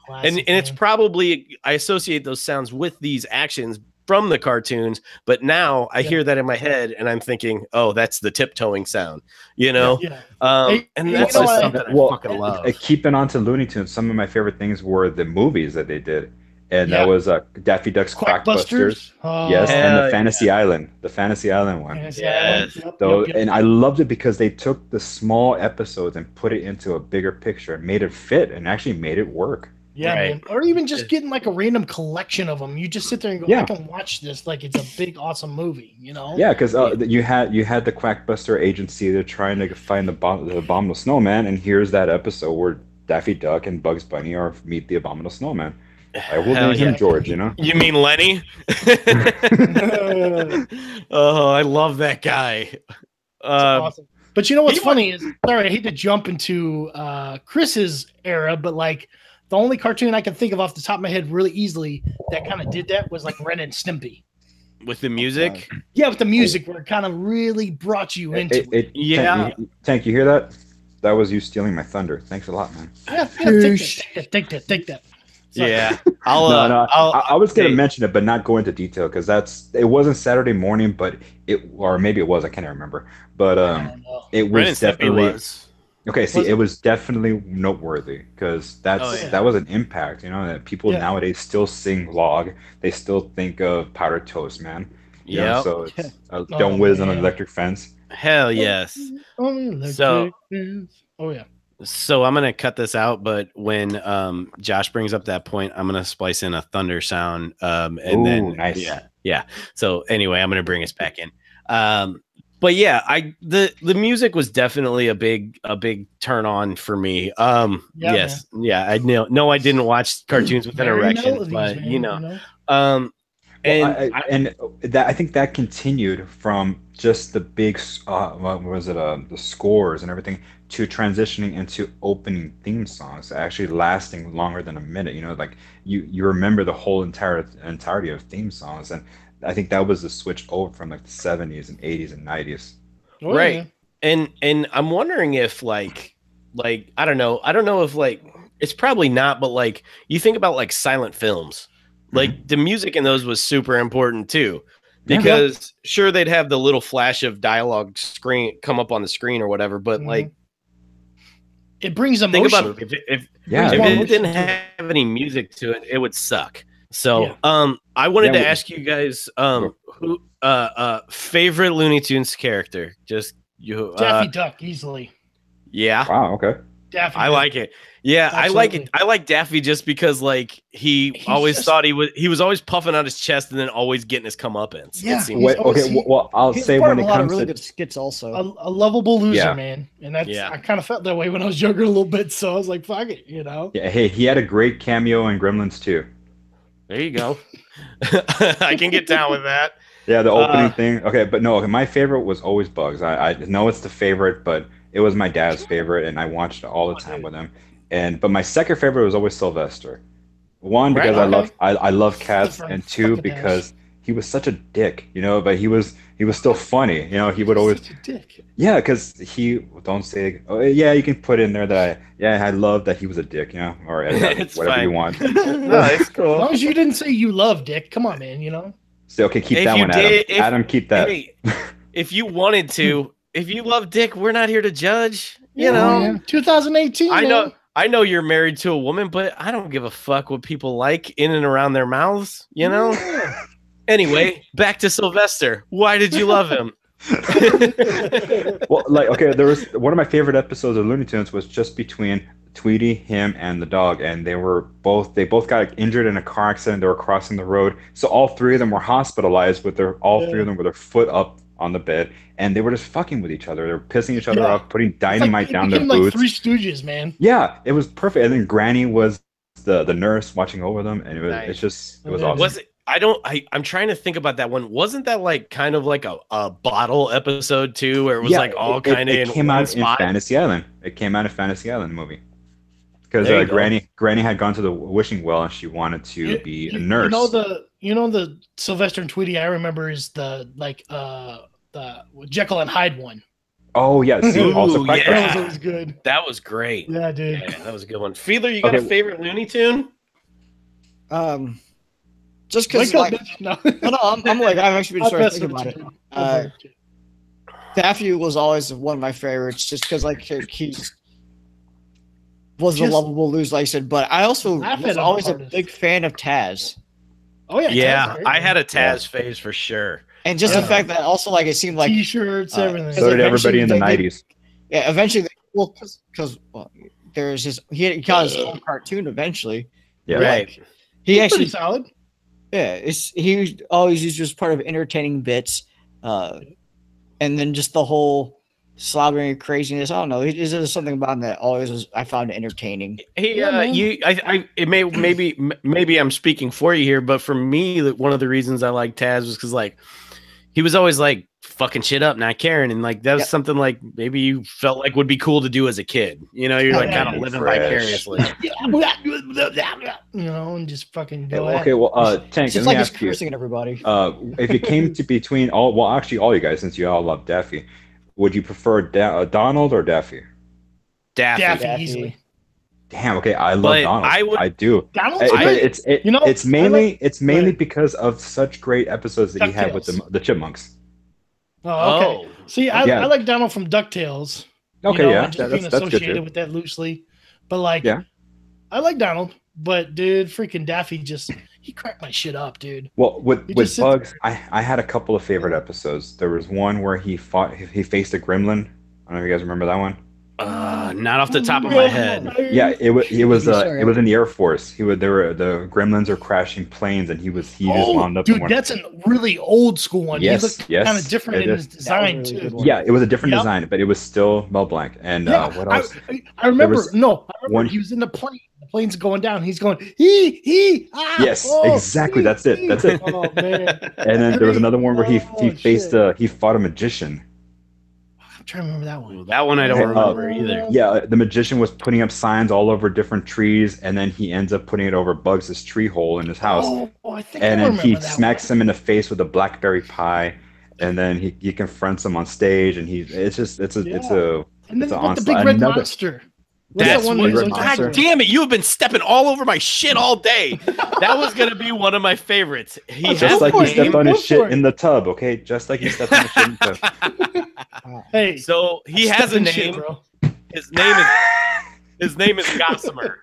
and it's probably I associate those sounds with these actions from the cartoons, but now I hear that in my head and I'm thinking, oh, that's the tiptoeing sound, you know? And that's just something I fucking love. Keeping on to Looney Tunes, some of my favorite things were the movies that they did. And that was Daffy Duck's Quackbusters. And the Fantasy Island. The Fantasy Island one. And I loved it because they took the small episodes and put it into a bigger picture and made it fit and actually made it work. Man. Or even just getting like a random collection of them. You just sit there and go, I can watch this like it's a big, awesome movie, you know? Yeah, because you had the Quackbuster agency. They're trying to find the Abominable Snowman, and here's that episode where Daffy Duck and Bugs Bunny meet the Abominable Snowman. I will name him George, you know? You mean Lenny? Oh, I love that guy. Awesome. But you know what's funny is, sorry, I hate to jump into Chris's era, but like, the only cartoon I can think of off the top of my head really easily that kind of did that was like Ren and Stimpy. With the music? Yeah, with the music where it kind of really brought you into it. Tank, you hear that? That was you stealing my thunder. Thanks a lot, man. Yeah, take that. Sorry. Yeah. I was going to mention it, but not go into detail because it wasn't Saturday morning, but or maybe it was. I can't remember. But it was definitely. Okay, see, it was definitely noteworthy because that was an impact, you know, that people nowadays still sing Log. They still think of Powdered Toast, man. Yeah. So it's Don't Whiz on an Electric Fence. Hell yes. So I'm going to cut this out, but when Josh brings up that point, I'm going to splice in a thunder sound. Nice. Yeah. So anyway, I'm going to bring us back in. But yeah, the music was definitely a big turn on for me. Yes, man. Yeah, I know I didn't watch cartoons with an erection, but I think that continued from just the big the scores and everything to transitioning into opening theme songs, actually lasting longer than a minute. You know, like you remember the whole entirety of theme songs, and I think that was the switch over from like the 70s and 80s and 90s. Right. Yeah. And I'm wondering if like I don't know if like it's probably not, but like you think about like silent films, like the music in those was super important too, because sure they'd have the little flash of dialogue screen come up on the screen or whatever, but like it brings emotion. Think about it. If it didn't have any music to it, it would suck. So, I wanted to ask you guys, who, favorite Looney Tunes character? Just you, Daffy Duck, easily. Yeah. Wow. Okay. Daffy. I like it. Yeah, absolutely. I like it. I like Daffy just because, like, he's always thought he was always puffing out his chest and then always getting his comeuppance. Yeah. Well, I'll say when it comes to really good skits, also a lovable loser, man, and that's I kind of felt that way when I was younger a little bit. So I was like, fuck it, you know. Yeah. Hey, he had a great cameo in Gremlins too. There you go. I can get down with that. Yeah, the opening thing. Okay, but no, my favorite was always Bugs. I know it's the favorite, but it was my dad's favorite, and I watched it all the time with him. But my second favorite was always Sylvester. One, because I love cats, and two, because he was such a dick, you know. But he was still funny, you know. He would always such a dick. Yeah, because don't say. Oh, yeah, you can put in there that I love that he was a dick, you know, or whatever you want. No, it's cool. As long as you didn't say you love Dick, come on, man, you know. So okay, keep that one, Adam. Adam, keep that. Hey, if you wanted to, if you love Dick, we're not here to judge. You know, 2018. I know you're married to a woman, but I don't give a fuck what people like in and around their mouths. You know. Anyway, back to Sylvester. Why did you love him? Well, like, okay, there was one of my favorite episodes of Looney Tunes was just between Tweety, him, and the dog, and they both got injured in a car accident. They were crossing the road, so all three of them were hospitalized with all three of them with their foot up on the bed, and they were just fucking with each other. They were pissing each other off, putting dynamite down their boots. Like Three Stooges, man. Yeah, it was perfect. And then Granny was the nurse watching over them, and it was awesome. Was it? I'm trying to think about that one. Wasn't that like kind of like a bottle episode too, where it was like all kind of in came one out spot? In Fantasy Island. It came out in Fantasy Island movie. Because Granny had gone to the wishing well and she wanted to be a nurse. You know the Sylvester and Tweety I remember is the Jekyll and Hyde one. Oh yeah, also that was always good. That was great. Yeah, dude. Yeah, that was a good one. Fiedler, you got a favorite Looney Tune? Just because I'm actually been starting to think about it. Daffy was always one of my favorites, just because like he's was a lovable loser, like I said. But I also was always a big fan of Taz. Oh yeah, yeah. I had a Taz phase for sure, and just the fact that also like it seemed like T-shirts, everything. So did everybody in the '90s. Yeah, eventually, because there's he got his own cartoon eventually. Yeah, right. He actually pretty solid. Yeah, he always used as part of entertaining bits, and then just the whole slobbering craziness. I don't know. There's something about him that I found entertaining. Hey, maybe I'm speaking for you here, but for me, one of the reasons I like Taz was because like he was always like fucking shit up, not caring, and like that was something like maybe you felt like would be cool to do as a kid. You know, you're like kind of living vicariously. You know, and just fucking go okay, well, Tank, it's like he's cursing at everybody. If it came to between all you guys, since you all love Daffy, would you prefer Donald or Daffy? Daffy easily. Damn. Okay, I love Donald. I do. Donald, it's mainly because of such great episodes that he had with the Chipmunks. Oh, okay. See, I like Donald from DuckTales. Okay, just being associated with that loosely, but like, I like Donald, but dude, freaking Daffy he cracked my shit up, dude. Well, with Bugs, I had a couple of favorite episodes. There was one where he faced a gremlin. I don't know if you guys remember that one. Not off the top of my head. Yeah, it was in the Air Force. The gremlins are crashing planes, and he just wound up. Dude, that's a really old school one. Yes, he looked kind of different in his design too. Yeah, it was a different design, but it was still Mel Blanc. And what else? I remember. He was in the plane. The plane's going down. He's going Yes, exactly. That's it. Oh man! And then there was another one where he fought a magician. I'm trying to remember that one. That one I don't remember either. Yeah, the magician was putting up signs all over different trees, and then he ends up putting it over Bugs' tree hole in his house. I think and then he smacks him in the face with a blackberry pie, and then he confronts him on stage, and it's the big red monster. That's one. God damn it! You have been stepping all over my shit all day. That was gonna be one of my favorites. He just like he stepped on his shit in the tub. Okay, just like he stepped on his shit in the tub. Hey, so he has a name. His name is Gossamer.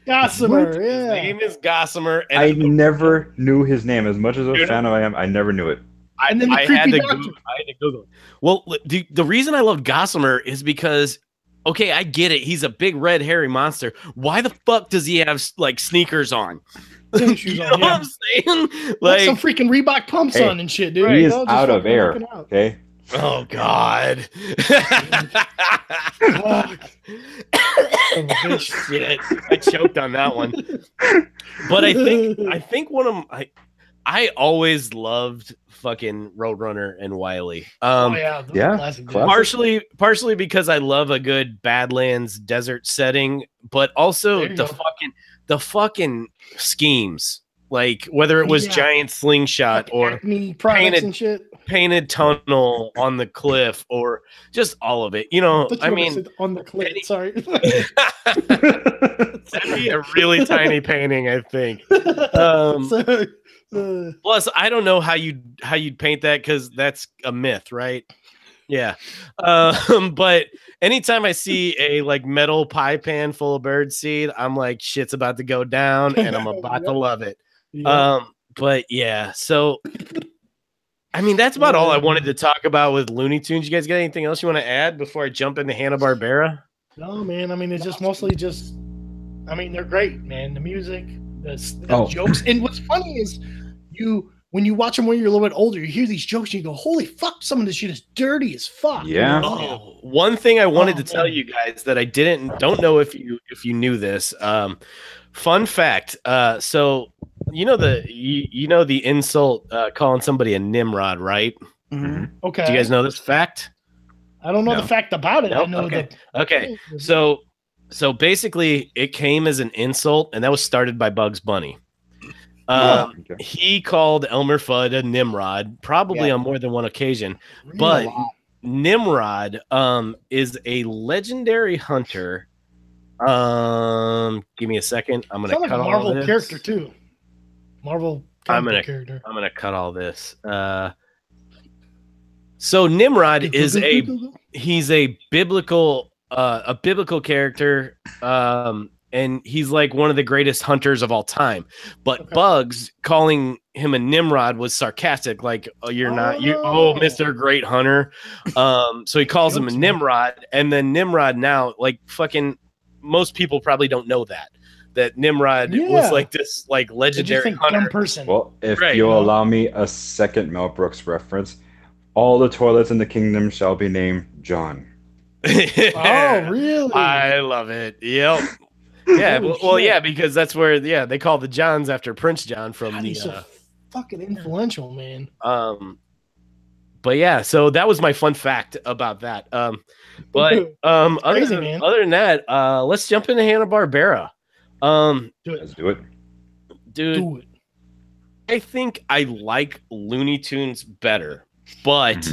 Gossamer, His name is Gossamer. And I never knew his name. As much as a fan I am, I never knew it. And then I had to Google it. Well, the reason I love Gossamer is because, okay, I get it. He's a big red hairy monster. Why the fuck does he have like sneakers on? You know what I'm saying? Like some freaking Reebok pumps on and shit, dude. He is out of air. Okay. Oh God. Shit. I choked on that one. But I think one of I always loved fucking Roadrunner and Wily. Classic. Partially because I love a good Badlands desert setting, but also the fucking schemes. Like whether it was giant slingshot or painted tunnel on the cliff or just all of it. You know, I mean on the cliff. Sorry. That'd be a really tiny painting, I think. Plus, I don't know how you'd paint that because that's a myth, right? Yeah. But anytime I see a like metal pie pan full of birdseed, I'm like, shit's about to go down, and I'm about to love it. But yeah, so I mean, that's about all I wanted to talk about with Looney Tunes. You guys got anything else you want to add before I jump into Hanna-Barbera? No, man. I mean, it's just mostly just. I mean, they're great, man. The music, the jokes, and what's funny is when you watch them when you're a little bit older, you hear these jokes and you go, "Holy fuck! Some of this shit is dirty as fuck." Yeah. Oh, one thing I wanted to tell you guys that I don't know if you knew this. Fun fact. So you know the insult calling somebody a Nimrod, right? Mm-hmm. Okay. Do you guys know this fact? I don't know the fact about it. Nope. I know that. Okay. So basically, it came as an insult, and that was started by Bugs Bunny. He called Elmer Fudd a Nimrod, probably on more than one occasion. But Nimrod is a legendary hunter. Give me a second. I'm gonna cut a Marvel all this. character too. Marvel character. I'm gonna cut all this. So Nimrod is he's a biblical character, and he's like one of the greatest hunters of all time. But Bugs calling him a Nimrod was sarcastic, like, "Oh, Mr. Great Hunter." So he calls him a Nimrod, and then Nimrod now, like, fucking most people probably don't know that Nimrod was like this like legendary hunter person. Well, if you'll allow me a second Mel Brooks reference, all the toilets in the kingdom shall be named John. Oh, really? I love it. Yep. Yeah. Yeah, because that's where they call the Johns after Prince John from he's so fucking influential, man. But yeah, so that was my fun fact about that. But other than that, let's jump into Hanna-Barbera. Let's do it. Dude, I think I like Looney Tunes better. But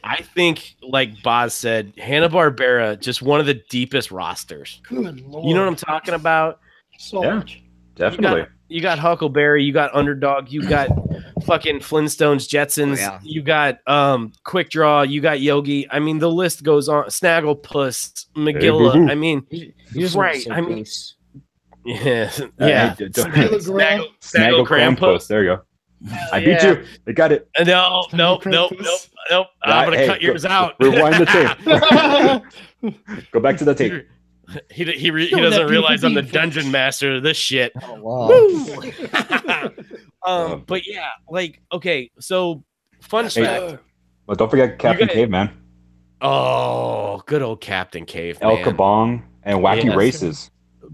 I think, like Boz said, Hanna-Barbera, just one of the deepest rosters. Good Lord. You know what I'm talking about? So much. Definitely. You got Huckleberry, you got Underdog, you got fucking Flintstones, Jetsons, you got Quick Draw, you got Yogi. I mean, the list goes on. Snagglepuss, Magilla. I mean, right. I mean, Snaggle Krampus. There you go. I beat you. I got it. Nope. I'm gonna cut yours out. Rewind the tape. Go back to the tape. He doesn't realize I'm the dungeon master of this shit. Oh, wow. But yeah, like, okay, so fun fact. Well, don't forget Captain Caveman. Oh, good old Captain Caveman. El Kabong and Wacky Races.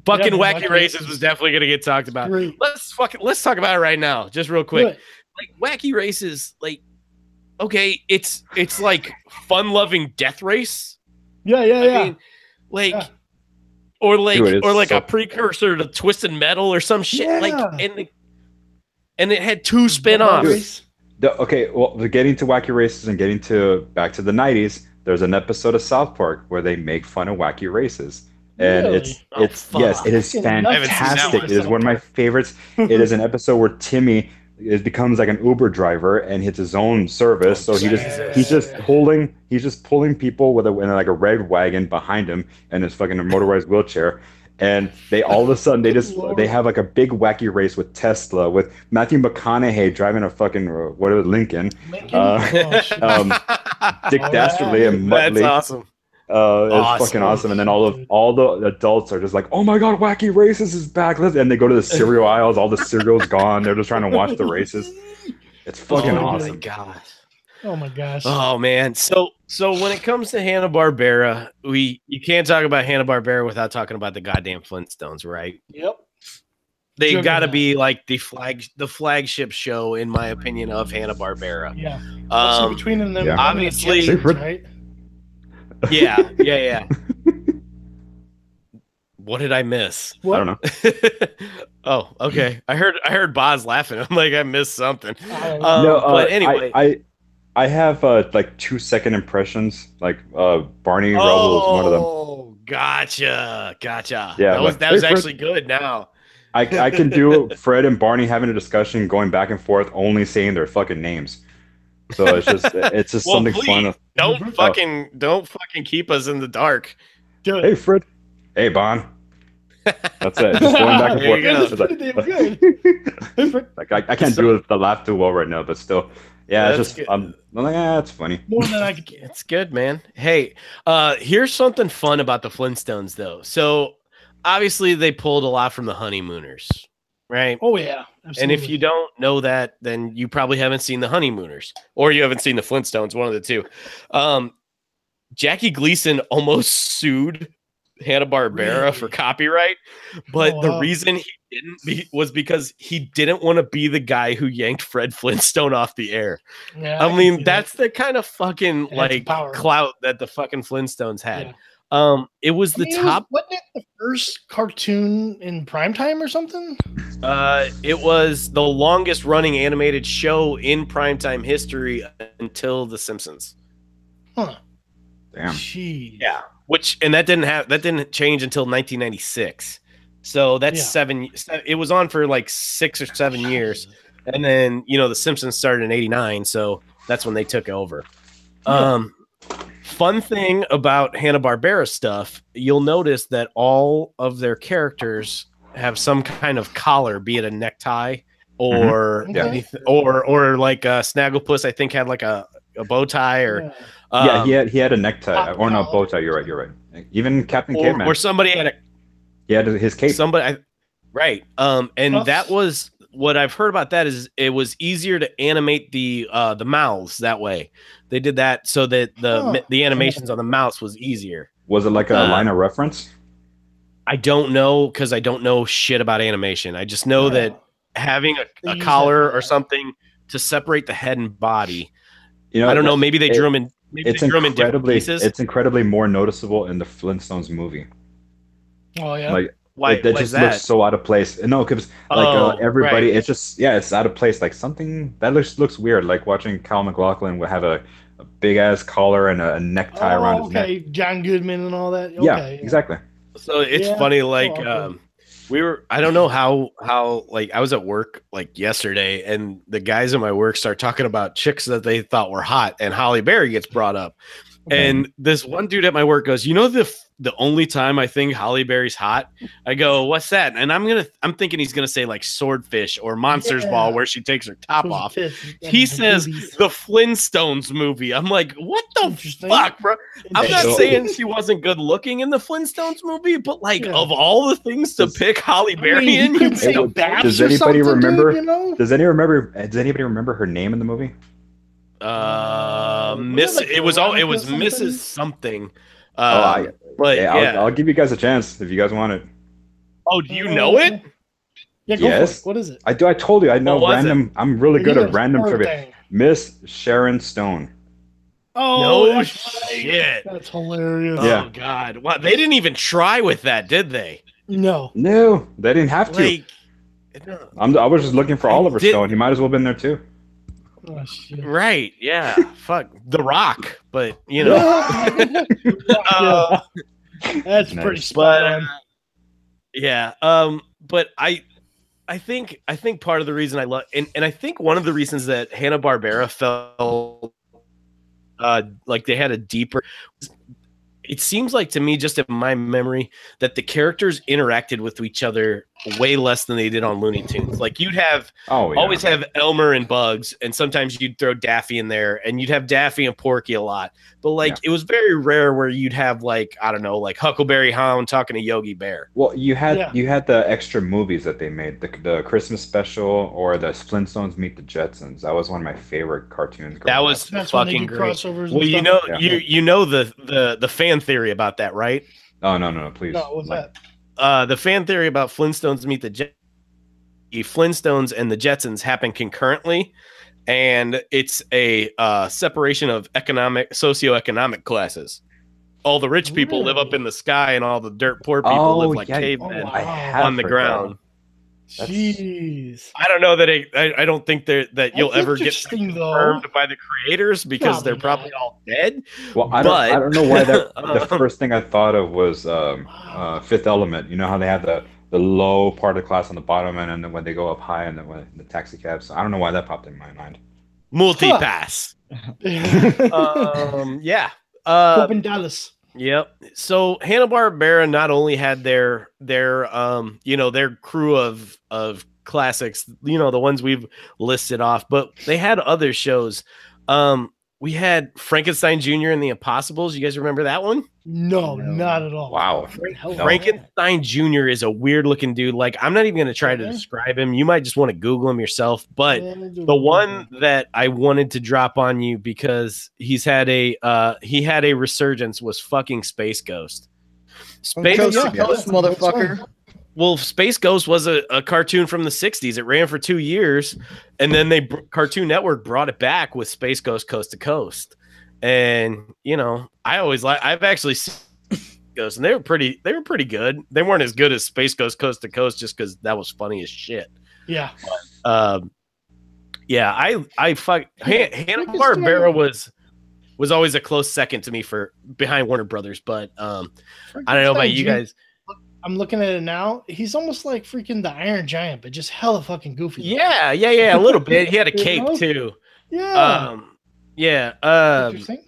Fucking Wacky Races was definitely going to get talked about. Great. Let's talk about it right now, just real quick. Like, Wacky Races, like, okay, it's like fun-loving death race. Yeah. I mean, like, or like a precursor to Twisted Metal or some shit. Yeah. Like, and it had 2 spin-offs. Okay, well, getting to Wacky Races and getting back to the 90s, there's an episode of South Park where they make fun of Wacky Races. And really? it is fantastic. It is one of my favorites. It is an episode where Timmy becomes like an Uber driver and hits his own service. So he's just pulling people in like a red wagon behind him and his fucking motorized wheelchair. and they all of a sudden they have like a big wacky race with Tesla, with Matthew McConaughey driving a fucking Lincoln. Dick Dastardly and Muttley. That's awesome. It's fucking awesome. And then all the adults are just like, oh my god, Wacky Races is back. And they go to the cereal aisles, all the cereal's gone. They're just trying to watch the races. It's fucking awesome. Oh my gosh. Oh man. So when it comes to Hanna-Barbera, you can't talk about Hanna-Barbera without talking about the goddamn Flintstones, right? Yep. They gotta be like the flagship show, in my opinion, of Hanna-Barbera. Yeah. Between them, obviously, right? Yeah. What did I miss? I don't know. Oh, okay. I heard Boz laughing. I'm like, I missed something. But anyway, I have like 2-second impressions. Like Barney Rubble is one of them. Oh, gotcha. Yeah, that was actually good. Now I can do Fred and Barney having a discussion, going back and forth, only saying their fucking names. So it's just well, something please, fun. Don't fucking keep us in the dark. Hey Fred. Hey Bon. That's it. Just going back and forth. Like, I can't do the laugh too well right now, but still. Yeah, it's just I'm like, it's funny. More than I can. It's good, man. Hey, here's something fun about the Flintstones, though. So obviously they pulled a lot from the Honeymooners, right? Oh yeah, absolutely. And if you don't know that, then you probably haven't seen the Honeymooners, or you haven't seen the Flintstones, one of the two. Jackie Gleason almost sued Hanna-Barbera for copyright, but the reason he didn't was because he didn't want to be the guy who yanked Fred Flintstone off the air. Yeah, I mean, that's the kind of fucking clout that the fucking Flintstones had. Yeah. It was wasn't it the first cartoon in primetime or something? It was the longest running animated show in primetime history until The Simpsons. Huh. Damn. Jeez. Yeah. That didn't change until 1996. So that's 7. It was on for like 6 or 7 years, and then The Simpsons started in '89, so that's when they took over. Fun thing about Hanna-Barbera stuff, you'll notice that all of their characters have some kind of collar, be it a necktie or anything, or like Snagglepuss, I think had like a bow tie or. He had a necktie or no bow tie. You're right. Even Captain Caveman. Or somebody had he had his cape. Right. And that was what I've heard about. That is, it was easier to animate the mouths that way. They did that so that the animations on the mouths was easier. Was it like a line of reference? I don't know, because I don't know shit about animation. I just know that having a collar or something to separate the head and body. I don't know. Maybe they drew them in. It's incredibly more noticeable in the Flintstones movie. Oh yeah. Like why that just looks so out of place. No, because everybody, right. It's just it's out of place. Like something that looks weird. Like watching Kyle MacLachlan would have a big ass collar and a necktie around his neck. John Goodman and all that. Okay, yeah, exactly. So it's funny. Like I don't know how like I was at work like yesterday, and the guys at my work start talking about chicks that they thought were hot, and Halle Berry gets brought up. Okay. And this one dude at my work goes, the only time I think Halle Berry's hot, I go, what's that? And I'm thinking he's gonna say like Swordfish or Monsters Ball, where she takes her top off. He says the Flintstones movie. I'm like, what the fuck, bro? I'm not saying she wasn't good looking in the Flintstones movie, but like of all the things to pick Halle Berry in, does anybody remember? Dude, Does anybody remember her name in the movie? It was Mrs. something. I'll give you guys a chance if you guys want it. Oh, do you know it? Yeah, go for it. What is it? I do. I told you. I know random. I'm really good at random trivia. Miss Sharon Stone. Oh no shit! That's hilarious. Oh god! Wow, they didn't even try with that, did they? No, they didn't have to. I was just looking for Oliver Stone. He might as well have been there too. Oh, shit. Right, yeah. Fuck The Rock, but that's pretty spot on. But I think part of the reason I love and I think one of the reasons that Hanna-Barbera felt like they had a deeper, it seems like to me, just in my memory, that the characters interacted with each other way less than they did on Looney Tunes. Like you'd have always have Elmer and Bugs, and sometimes you'd throw Daffy in there, and you'd have Daffy and Porky a lot. But like it was very rare where you'd have like, I don't know, like Huckleberry Hound talking to Yogi Bear. Well, you had the extra movies that they made, the Christmas special or the Flintstones Meet the Jetsons. That was one of my favorite cartoons. That was fucking great. Well, you know, you know the fan theory about that, right? Oh no, please. No, what's that? The fan theory about Flintstones Meet the Flintstones and the Jetsons happen concurrently, and it's a separation of socioeconomic classes. All the rich people live up in the sky, and all the dirt poor people live like cavemen on the ground. Jeez, I don't know that I don't think that you'll ever get confirmed by the creators because they're probably all dead. Well, I don't know why that the first thing I thought of was Fifth Element. You know how they have the low part of the class on the bottom, and then when they go up high, and then when the taxi cabs. So I don't know why that popped in my mind. Multipass. Yeah. Open Dallas. Yep. So Hanna-Barbera not only had their crew of classics, you know, the ones we've listed off, but they had other shows. We had Frankenstein Jr. and the Impossibles. You guys remember that one? No, not at all. Wow. Frankenstein Jr. is a weird looking dude. Like, I'm not even going to try to describe him. You might just want to Google him yourself. But the one that I wanted to drop on you because he had a resurgence was fucking Space Ghost. Space Ghost, motherfucker. Well, Space Ghost was a cartoon from the 60s. It ran for 2 years, and then Cartoon Network brought it back with Space Ghost Coast to Coast. And, you know, I've actually seen Ghost, and they were pretty good. They weren't as good as Space Ghost Coast to Coast just because that was funny as shit. Yeah. Hanna-Barbera was always a close second to me behind Warner Brothers, but I don't know about you guys. I'm looking at it now. He's almost like freaking the Iron Giant, but just hella fucking goofy. Yeah, a little bit. He had a cape too. Yeah. Interesting.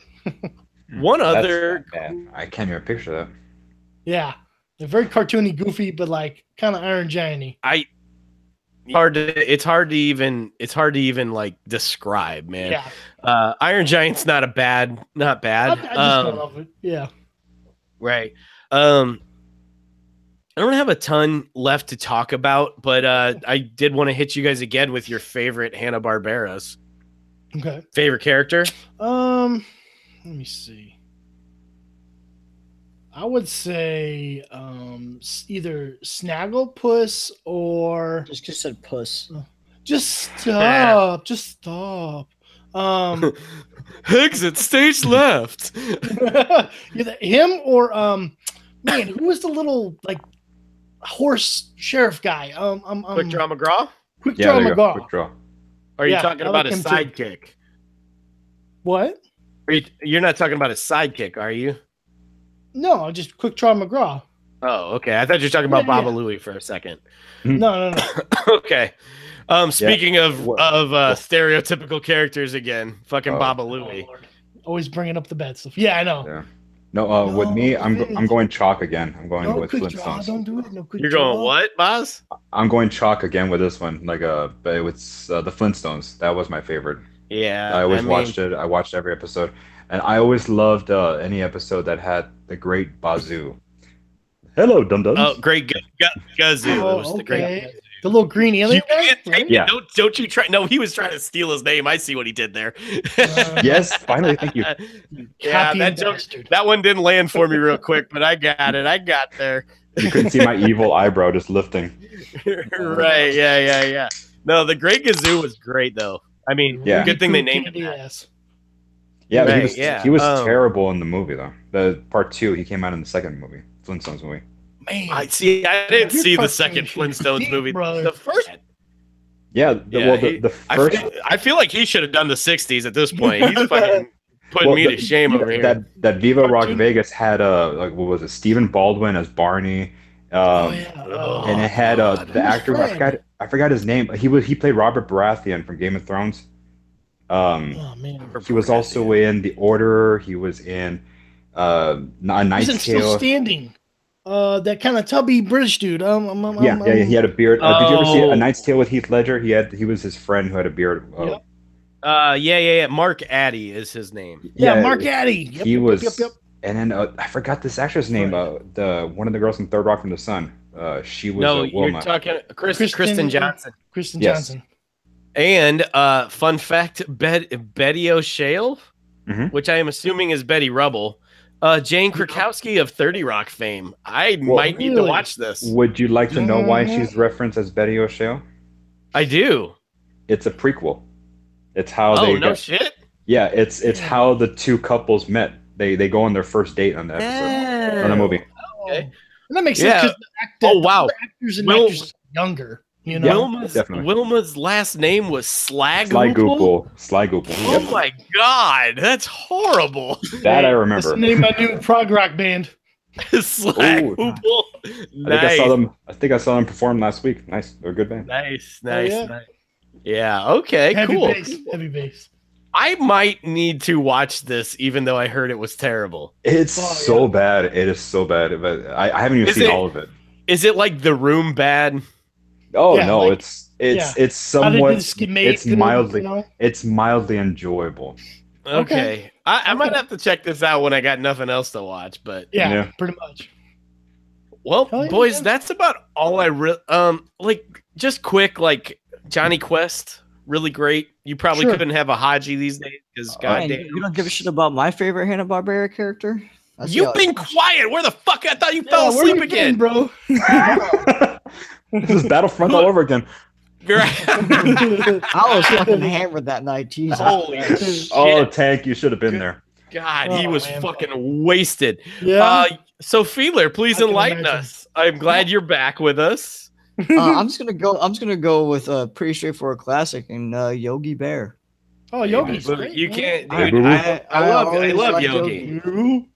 One other. I can't even picture that. Yeah, they're very cartoony, goofy, but like kind of Iron Giant-y. It's hard to even like describe, man. Yeah. Iron Giant's not bad. I just love it. Yeah. Right. I don't have a ton left to talk about, but I did want to hit you guys again with your favorite Hanna-Barberas. Okay. Favorite character? Let me see. I would say either Snagglepuss or just said Puss. Just stop. Just stop. Exit stage left. Either him or man, who was the little like horse sheriff guy? Quick Draw McGraw? Quick Draw McGraw. Quick Draw. Are you talking about his sidekick? Too. What? You're not talking about his sidekick, are you? No, just Quick Draw McGraw. Oh, okay. I thought you were talking about Baba Louie for a second. No. Okay. Speaking of stereotypical characters again, fucking Baba Louie. Always bringing up the bad stuff. Yeah, I know. Yeah. No, with me, I'm going chalk again. I'm going with Flintstones. Don't do it. No quick You're draw. going what, Boz? I'm going chalk again with this one. Like but it's the Flintstones. That was my favorite. Yeah, I always watched it. I watched every episode, and I always loved any episode that had the Great Bazoo. Hello, dum dums. Oh, Great Gazoo. Oh, okay. The little green alien guy? Right? Yeah. Don't you try. No, he was trying to steal his name. I see what he did there. Yes, finally. Thank you. Yeah, that one didn't land for me real quick, but I got it. I got there. You couldn't see my evil eyebrow just lifting. Right. Yeah. No, the Great Gazoo was great, though. I mean, good thing they named it that. Yeah, right, he was terrible in the movie, though. The part 2, he came out in the second movie, Flintstones movie. Man, I didn't see the second Flintstones movie. The first. Yeah, the first. I feel like he should have done the 60s at this point. He's fucking putting me to shame over here. That Viva Rock Vegas had what was it? Stephen Baldwin as Barney. And it had the actor. I forgot his name. He played Robert Baratheon from Game of Thrones. Man. He was also in The Order. He was in A Knight's Still Tale. standing. That kind of tubby British dude. Yeah, he had a beard. Did you ever see A Knight's Tale with Heath Ledger? He was his friend who had a beard. Yeah. Mark Addy is his name. Yeah, Mark Addy. Yep, he was. Yep. And then I forgot this actress' name. The one of the girls from Third Rock from the Sun. She was. No, Wilma. you're talking Kristen Johnson. Kristen Johnson. And fun fact: Betty O'Shale, which I am assuming is Betty Rubble. Jane Krakowski of 30 Rock fame. I might need to watch this. Would you like to know why she's referenced as Betty O'Shale? I do. It's a prequel. It's how they. Oh no shit. Yeah, it's how the two couples met. They go on their first date on the episode on the movie. Okay. And that makes sense because wow, actors and actresses are younger. You know, Wilma's last name was Slygoople. Oh my god, that's horrible. That I remember. That's the name of my new prog rock band. Slygoople. Nice. I think I saw them perform last week. Nice, they're a good band. Nice. Yeah. Okay. Cool. Heavy bass. I might need to watch this, even though I heard it was terrible. It's so bad. It is so bad. But I haven't even seen all of it. Is it like The Room bad? Oh no, like, it's somewhat. It's mildly enjoyable. Okay. I might have to check this out when I got nothing else to watch. But yeah. Pretty much. Well, boys, that's about all I like. Just quick, like Johnny Quest. Really great. You probably couldn't have a Haji these days because goddamn. You don't give a shit about my favorite Hanna-Barbera character? You've been quiet. Where the fuck? I thought you fell asleep again, bro. This is Battlefront all over again. I was fucking hammered that night. Jesus. Holy shit. Oh, Tank, you should have been there. God, he was fucking wasted. Yeah. So Fiedler, please enlighten us. I'm glad you're back with us. I'm just gonna go with a pretty straightforward classic and Yogi Bear. Oh, Yogi's great. You can't. Dude, I love Yogi.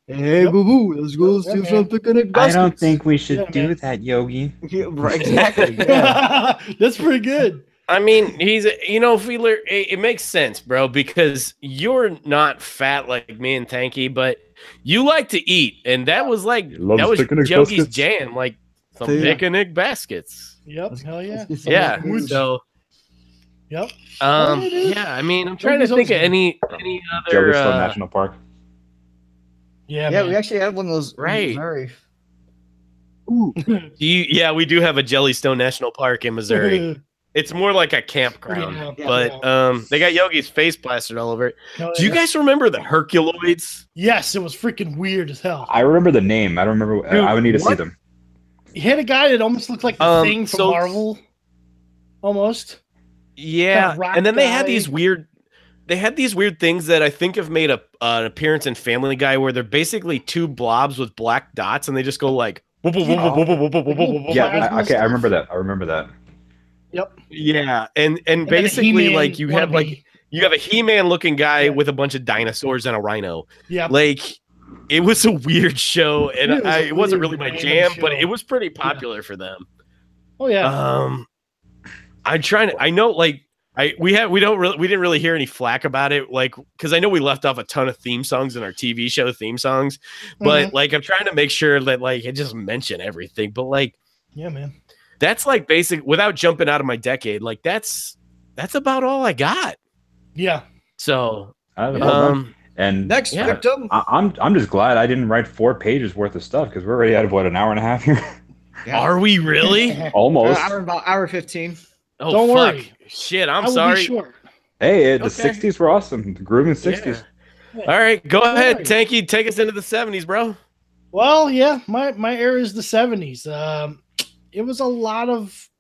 Hey, boo boo, let's go do some picnic baskets. I don't think we should do that, Yogi. Yeah, right, exactly. That's pretty good. I mean, Fiedler, it makes sense, bro, because you're not fat like me and Tanky, but you like to eat, and that was Yogi's jam, like some picnic baskets. Yep, hell yeah. Yeah. So. Yep. Yeah. I mean, I'm trying to think of any other. Yellowstone National Park. Yeah. We actually have one of those. Right. Missouri. Ooh. We do have a Jellystone National Park in Missouri. It's more like a campground, but they got Yogi's face plastered all over it. Do you guys remember the Herculoids? Yes, it was freaking weird as hell. I remember the name. I don't remember. Dude, I would need to see them. He had a guy that almost looked like the Thing from Marvel. Almost. Yeah, kind of and then they had these weird things that I think have made an appearance in Family Guy where they're basically two blobs with black dots and they just go like I remember that. Yep. Yeah, and basically like you have a He-Man looking guy with a bunch of dinosaurs and a rhino. Yeah. Like it was a weird show and it wasn't really my jam, but it was pretty popular for them. Oh yeah. I'm trying to. I know, like, we didn't really hear any flack about it, like, because I know we left off a ton of theme songs in our TV show theme songs, but like, I'm trying to make sure that like I just mention everything. But like, yeah, man, that's like basic without jumping out of my decade. Like that's about all I got. Yeah. So, and next victim. I'm just glad I didn't write 4 pages worth of stuff because we're already at about an hour and a half here. Yeah. Are we really? Almost. About hour 15. Oh, don't worry. Shit, I'm sorry. Hey, the 60s were awesome. The grooving 60s. Yeah. All right, go ahead, Tanky. Take us into the 70s, bro. Well, yeah, my era is the 70s. It was a lot of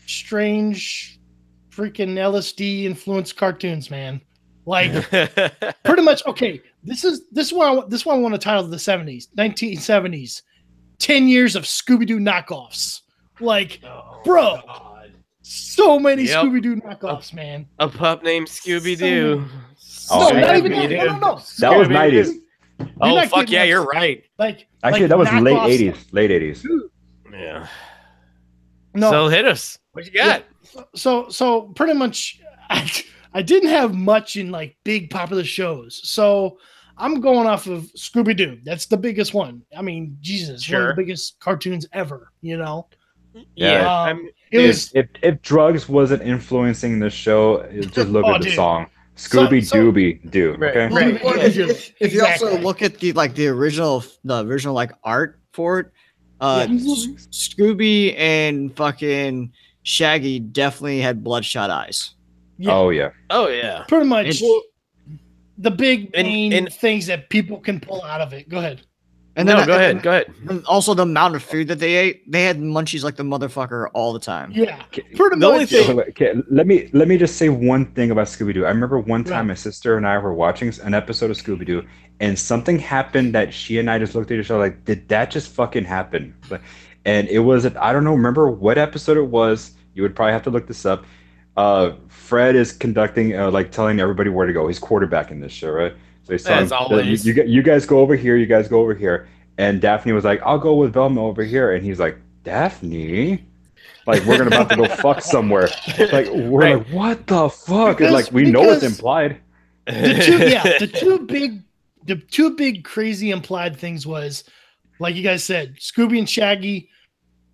strange, freaking LSD influenced cartoons, man. Like, pretty much. Okay, this one I want to title the 70s, 1970s, 10 years of Scooby-Doo knockoffs. Like, bro. God. So many Scooby-Doo knockoffs, man. A pup named Scooby-Doo. Not even that. No. That was 90s. Oh, fuck yeah, you're right. Actually, that was late 80s. Late 80s. Yeah. No. So hit us. What you got? Yeah. So pretty much, I didn't have much in like big popular shows. So I'm going off of Scooby Doo. That's the biggest one. I mean, Jesus, Sure. one of the biggest cartoons ever. You know. Yeah. If drugs wasn't influencing the show, just look at the song. Scooby Dooby Doo. Okay. Right. If you also look at the original like art for it, Scooby and fucking Shaggy definitely had bloodshot eyes. Yeah. Oh yeah. Oh yeah. Pretty much the big main things that people can pull out of it. Go ahead. And then go ahead. And also the amount of food that they ate, they had munchies like the motherfucker all the time. Yeah, pretty much. Okay, let me just say one thing about Scooby Doo. I remember one time my sister and I were watching an episode of Scooby Doo, and something happened that she and I just looked at each other like, did that just fucking happen? And it was, I don't know, remember what episode it was. You would probably have to look this up. Fred is conducting, like telling everybody where to go. He's quarterbacking this show, right? So he's telling you guys go over here, you guys go over here. And Daphne was like, I'll go with Velma over here. And he's like, Daphne? Like, we're about to go fuck somewhere. Like, we're like, what the fuck? Because we know it's implied. The two big crazy implied things was, like you guys said, Scooby and Shaggy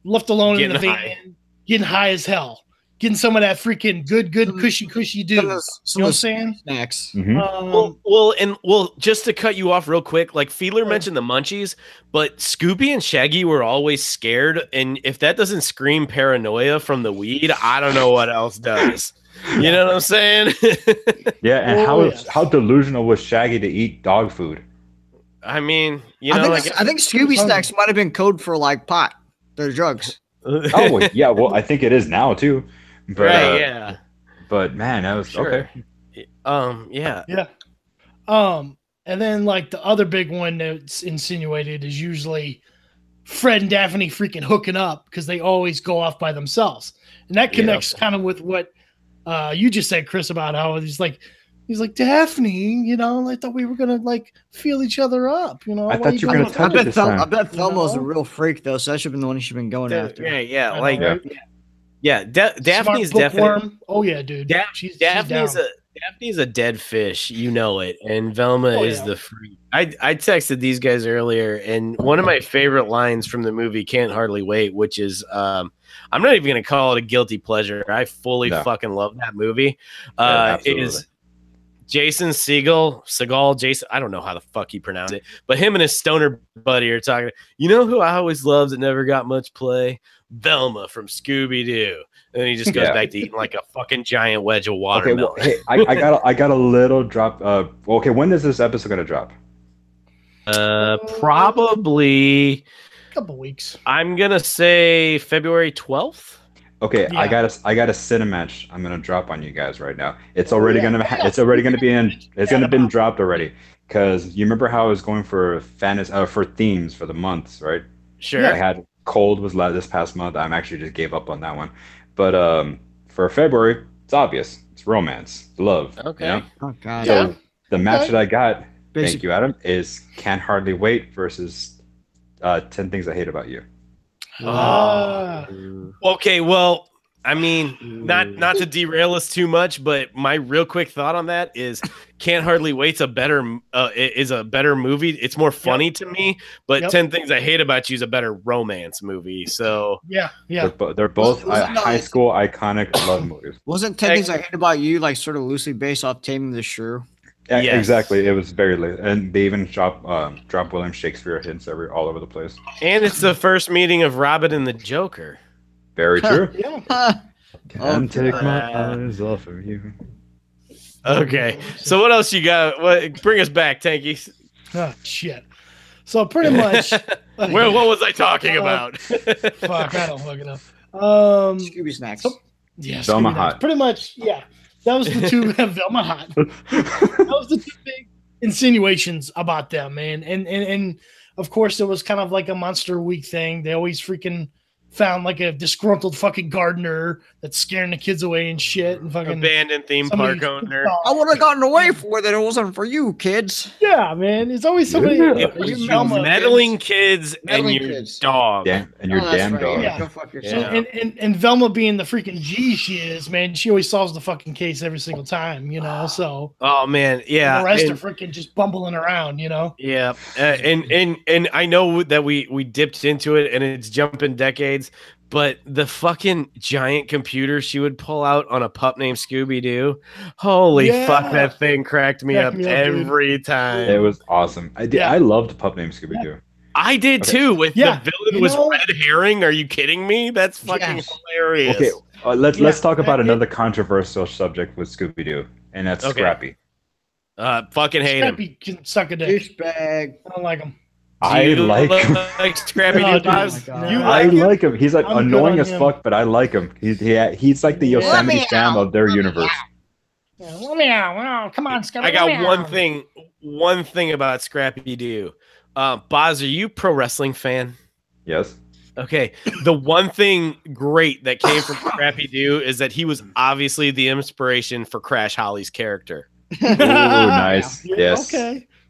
left alone in the van, getting high as hell. Getting some of that freaking good, cushy dude. You know what I'm saying? Snacks. Mm-hmm. Well, just to cut you off real quick, like Fiedler mentioned the munchies, but Scooby and Shaggy were always scared, and if that doesn't scream paranoia from the weed, I don't know what else does. You know what I'm saying? Yeah, and how delusional was Shaggy to eat dog food? I mean, I think Scooby snacks might have been code for like pot. They're drugs. Oh yeah, well I think it is now too. But, yeah. But man, that was okay. Yeah. And then like the other big one that's insinuated is usually Fred and Daphne freaking hooking up because they always go off by themselves, and that connects kind of with what you just said, Chris, about how he's like Daphne, I thought we were gonna like feel each other up, I thought you were gonna touch it this time. I bet Thelma's a real freak though, so that should have been the one she's been going after. Daphne's definitely. Oh yeah, dude. Daphne's a dead fish, you know it, and Velma is the freak. I texted these guys earlier, and one of my favorite lines from the movie Can't Hardly Wait, which is I'm not even gonna call it a guilty pleasure. I fully fucking love that movie. Is Jason Segel, I don't know how the fuck he pronounced it, but him and his stoner buddy are talking. You know who I always loved that never got much play? Velma from Scooby Doo. And then he just goes back to eating like a fucking giant wedge of watermelon. Okay, I got a little drop. Okay, when is this episode gonna drop? Probably a couple weeks. I'm gonna say February 12th. Okay, I got a Cinematch. I'm gonna drop on you guys right now. It's already gonna been dropped already. Because you remember how I was going for for themes for the months, right? Sure. I had Cold was this past month. I'm actually just gave up on that one. But for February, it's obvious. It's romance, love. Okay. Oh God. So the match that I got, thank you, Adam, is Can't Hardly Wait versus 10 Things I Hate About You. Okay, well, I mean, not to derail us too much, but my real quick thought on that is Can't Hardly Wait's a better movie. It's more funny to me, but 10 Things I Hate About You is a better romance movie. So yeah. They're both high school iconic love movies. Wasn't 10 Things I Hate About You like sort of loosely based off Taming the Shrew? Yeah, exactly. It was very late, and they even drop William Shakespeare hints all over the place. And it's the first meeting of Robin and the Joker. Very true. Can't take my eyes off of you. Okay, so what else you got? Bring us back, Tanky. Oh shit! So pretty much, what was I talking about? Fuck, I don't fucking know. Scooby snacks. Velma Hot. Pretty much, yeah. That was the two Velma Hot. That was the two big insinuations about them, man. And of course, it was kind of like a Monster Week thing. They always freaking found like a disgruntled fucking gardener that's scaring the kids away and shit, and fucking abandoned theme park owner. I would have gotten away with it. It wasn't for you, kids. Yeah, man. It's always somebody. It was you meddling kids and your dog. Yeah, and your damn right. dog. Yeah. Go fuck yourself. And Velma being the freaking G she is, man, she always solves the fucking case every single time, you know. So oh man, yeah. And the rest are freaking just bumbling around, you know. Yeah, and I know that we dipped into it and it's jumping decades. But the fucking giant computer she would pull out on a pup named Scooby-Doo, holy fuck, that thing cracked me up every time. It was awesome. I loved Pup Named Scooby-Doo. I did too. With the villain was Red Herring. Are you kidding me? That's fucking hilarious. Okay, let's talk about another controversial subject with Scooby-Doo, and that's Scrappy. Fucking hate him. Scrappy can suck a dick. Douchebag. I don't like him. I like him. Like Scrappy Doo. I like him. He's like annoying as fuck, but I like him. He's like the Yosemite Sam of their universe. Come on, Scrappy. I got one thing about Scrappy Doo. Boz, are you a pro wrestling fan? Yes. Okay. The one thing great that came from Scrappy Doo is that he was obviously the inspiration for Crash Holly's character. Ooh, nice. Yes.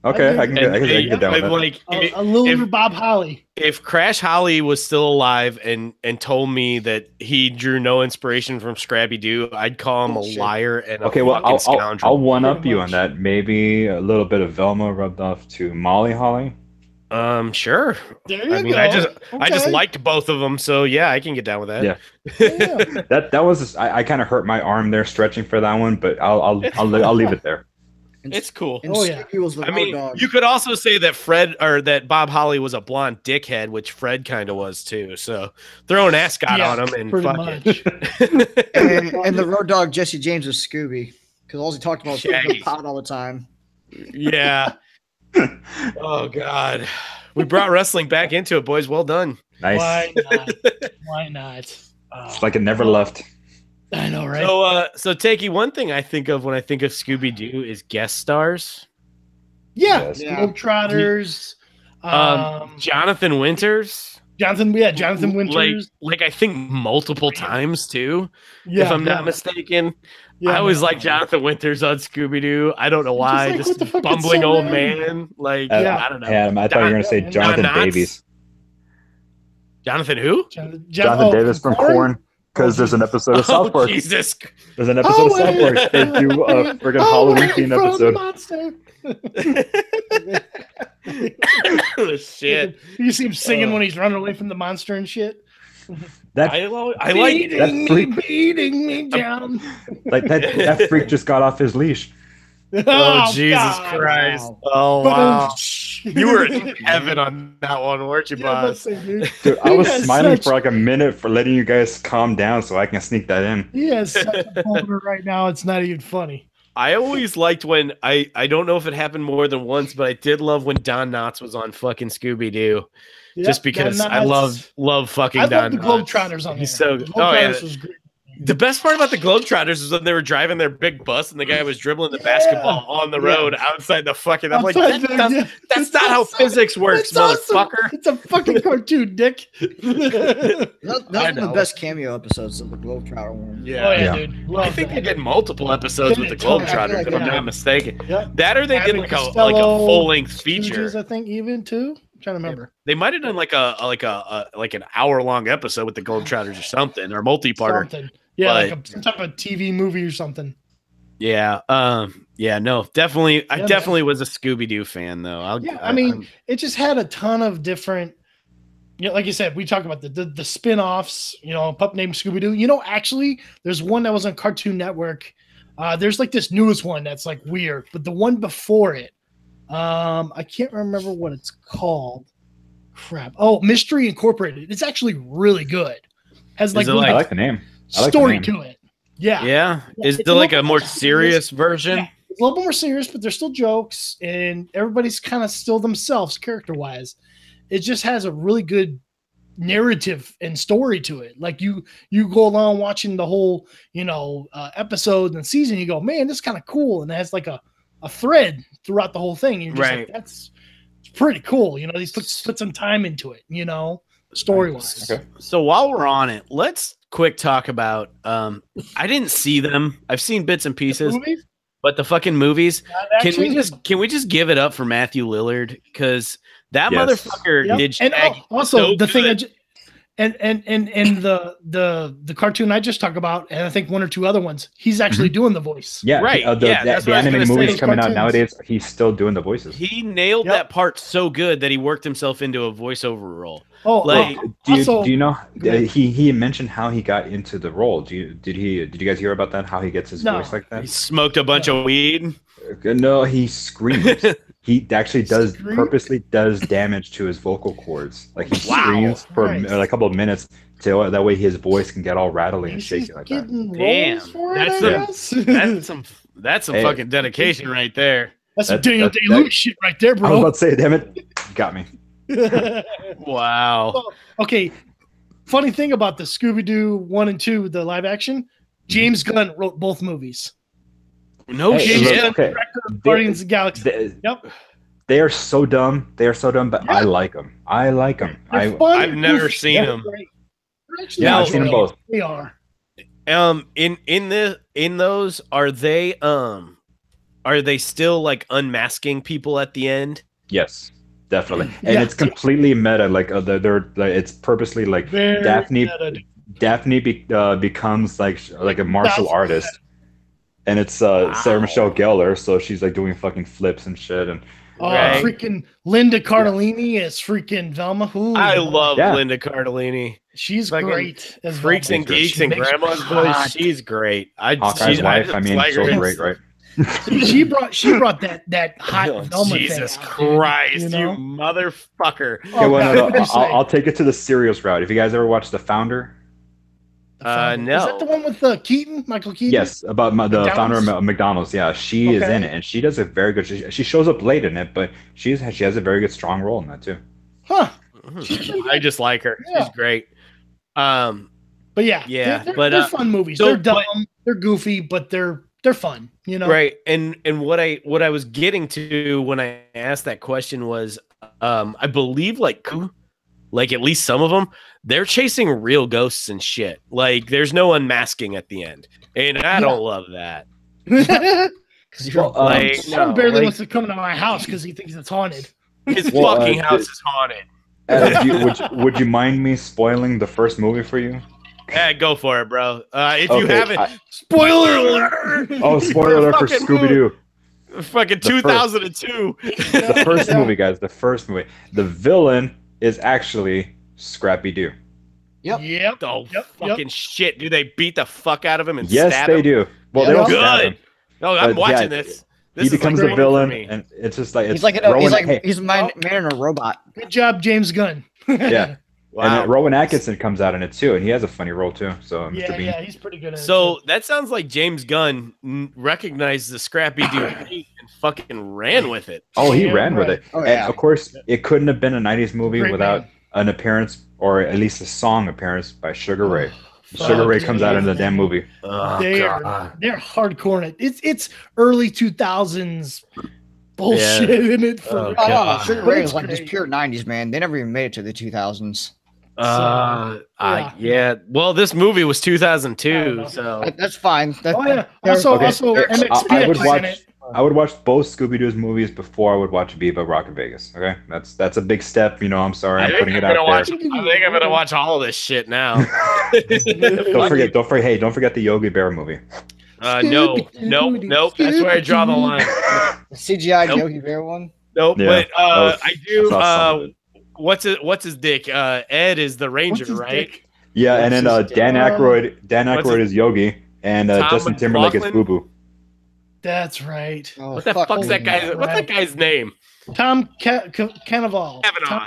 Okay, I can get down with that. Like, a little Bob Holly. If Crash Holly was still alive and told me that he drew no inspiration from Scrappy Doo, I'd call him a liar and a fucking scoundrel. I'll one up you on that. Maybe a little bit of Velma rubbed off to Molly Holly. Sure. There you go. I just liked both of them, so yeah, I can get down with that. Yeah. that was I kind of hurt my arm there stretching for that one, but I'll leave it there. It's cool. I mean, you could also say that that Bob Holly was a blonde dickhead, which Fred kind of was too. So throw an ascot on him and fuck it. and the road dog Jesse James was Scooby because all he talked about was the pot all the time. Yeah. Oh God, we brought wrestling back into it, boys. Well done. Nice. Why not? Why not? It's like it never left. I know, right? So Takey, one thing I think of when I think of Scooby-Doo is guest stars. Yeah, Globetrotters. Jonathan Winters. Jonathan Winters. Like I think multiple times too. Yeah, if I'm not mistaken. Yeah, I always like Jonathan Winters on Scooby-Doo. I don't know why. Just bumbling old man. Like I don't know. Adam, I thought you were gonna say Jonathan Davies. Jonathan who? Jonathan Davis from Korn. Because there's an episode of South Park. Jesus. There's an episode of South Park. They do a friggin' Halloween theme episode. Oh, shit. You see him singing when he's running away from the monster and shit. I like beating me down. Like that freak just got off his leash. Oh, Jesus Christ. Wow. Oh, wow. You were in heaven on that one, weren't you, boss? Dude, I was smiling for like a minute for letting you guys calm down so I can sneak that in. He has such a boner right now, it's not even funny. I always liked when, I don't know if it happened more than once, but I did love when Don Knotts was on fucking Scooby-Doo. Yep, just because I love fucking Don Knotts. I love the Globetrotters on there. He's so good. Oh, yeah. Was great. The best part about the Globetrotters is when they were driving their big bus and the guy was dribbling the basketball on the road outside the fucking. I'm like, that's not how physics works, motherfucker. Awesome. It's a fucking cartoon, Dick. That's one of the best cameo episodes of the Globetrotter one. Yeah, dude. I think they did multiple episodes with the Globetrotters, if I'm not mistaken. Yep. That or they did like a full length feature. I think even too. I'm trying to remember. They might have done like an hour long episode with the Globetrotters or something, or multi-parter. Yeah, like some type of TV movie or something. Yeah. No, definitely. I definitely was a Scooby-Doo fan, though. I mean, it just had a ton of different. Like you said, we talk about the spin-offs. Pup Named Scooby-Doo. Actually, there's one that was on Cartoon Network. There's like this newest one that's like weird, but the one before it, I can't remember what it's called. Crap. Oh, Mystery Incorporated. It's actually really good. Has like I like the name. Story to it. Yeah. Is there like a more serious version? Yeah, it's a little bit more serious, but there's still jokes and everybody's kind of still themselves character wise. It just has a really good narrative and story to it. Like you go along watching the whole, episode and season, you go, man, this is kind of cool. And it has like a thread throughout the whole thing. You're just like, it's pretty cool. They put some time into it, story wise. Okay. So while we're on it, let's quick talk about. I didn't see them. I've seen bits and pieces, but the fucking movies. Can we just give it up for Matthew Lillard, because that motherfucker did. And also so the thing. And the cartoon I just talked about, and I think one or two other ones, he's actually doing the voice. Yeah, right. The animated movies coming out nowadays, he's still doing the voices. He nailed that part so good that he worked himself into a voiceover role. Oh, like, do you know? He mentioned how he got into the role. Did you guys hear about that? How he gets his voice like that? He smoked a bunch of weed. No, he screams. He actually purposely does damage to his vocal cords. Like he screams for a couple of minutes so that way his voice can get all rattly and shaky like that. Damn, that's some fucking dedication right there. That's some Daniel Day-Lewis shit right there, bro. I was about to say, damn it, got me. Wow. Well, okay. Funny thing about the Scooby-Doo 1 and 2, the live action, James Gunn wrote both movies. No shit. Director of Guardians of the Galaxy. They are so dumb. But I like them. I've never seen them. I've seen them both. They are. In those, are they still like unmasking people at the end? Yes, definitely. And it's completely meta. Like it's purposely like Daphne becomes like a martial artist. And it's Sarah Michelle Gellar, so she's like doing fucking flips and shit. And freaking Linda Cardellini is freaking Velma. Ooh, I love Linda Cardellini. She's great. As Freaks Velma. And Geeks and Grandma's Boys. She's great. Hawkeye's wife. I mean, so great, right? she brought that hot Velma Jesus thing Christ, you motherfucker. Okay, well, I'll take it to the serious route. If you guys ever watched The Founder. No. Is that the one with Keaton, Michael Keaton? Yes, about the founder of McDonald's. Yeah, she is in it, and she does a very good. She shows up late in it, but she has a very good, strong role in that too. Huh? I just like her. Yeah. She's great. But they're fun movies. They're dumb, they're goofy, but they're fun. You know, right? And what I was getting to when I asked that question was, I believe like at least some of them, they're chasing real ghosts and shit. Like there's no unmasking at the end, and I don't love that. Sean barely wants to come to my house because he thinks it's haunted. His fucking house is haunted. Would you mind me spoiling the first movie for you? Yeah, go for it, bro. If you haven't, spoiler alert! Oh, spoiler alert for Scooby-Doo. Fucking 2002. The first movie, guys. The first movie. The villain is actually Scrappy-Doo. Yep. Oh, fucking shit. Do they beat the fuck out of him and stab him? Yes, they do. Well, they don't stab him. No, I'm watching this. He becomes a villain, and it's just like he's a man in a robot. Good job, James Gunn. Yeah. Wow. And Rowan Atkinson comes out in it too, and he has a funny role too. So Mr. Bean. Yeah, he's pretty good at it. So that sounds like James Gunn recognized the Scrappy-Doo and fucking ran with it. Oh, he ran with it. Oh, and of course, it couldn't have been a 90s movie without an appearance, or at least a song appearance by Sugar Ray. Sugar Ray comes out in the damn movie. They're hardcore in it. It's early 2000s bullshit in it. Sugar Ray was like just pure 90s, man. They never even made it to the 2000s. Well, this movie was 2002, so that's fine. Also, MXPX I would watch both Scooby-Doo's movies before I would watch Viva Rock in Vegas. Okay, that's a big step. I'm sorry, I'm putting it out there. I think I'm gonna watch all of this shit now. Don't forget the Yogi Bear movie. Nope. That's where I draw the line. The CGI Yogi Bear one. Nope, yeah, but I do. What's his dick? Ed is the ranger, right? Dick? Yeah, and then Dan Aykroyd is Yogi, and Justin Timberlake is Boo Boo. That's right. What the fuck's that guy? What's that guy's name? Tom Cavanaugh.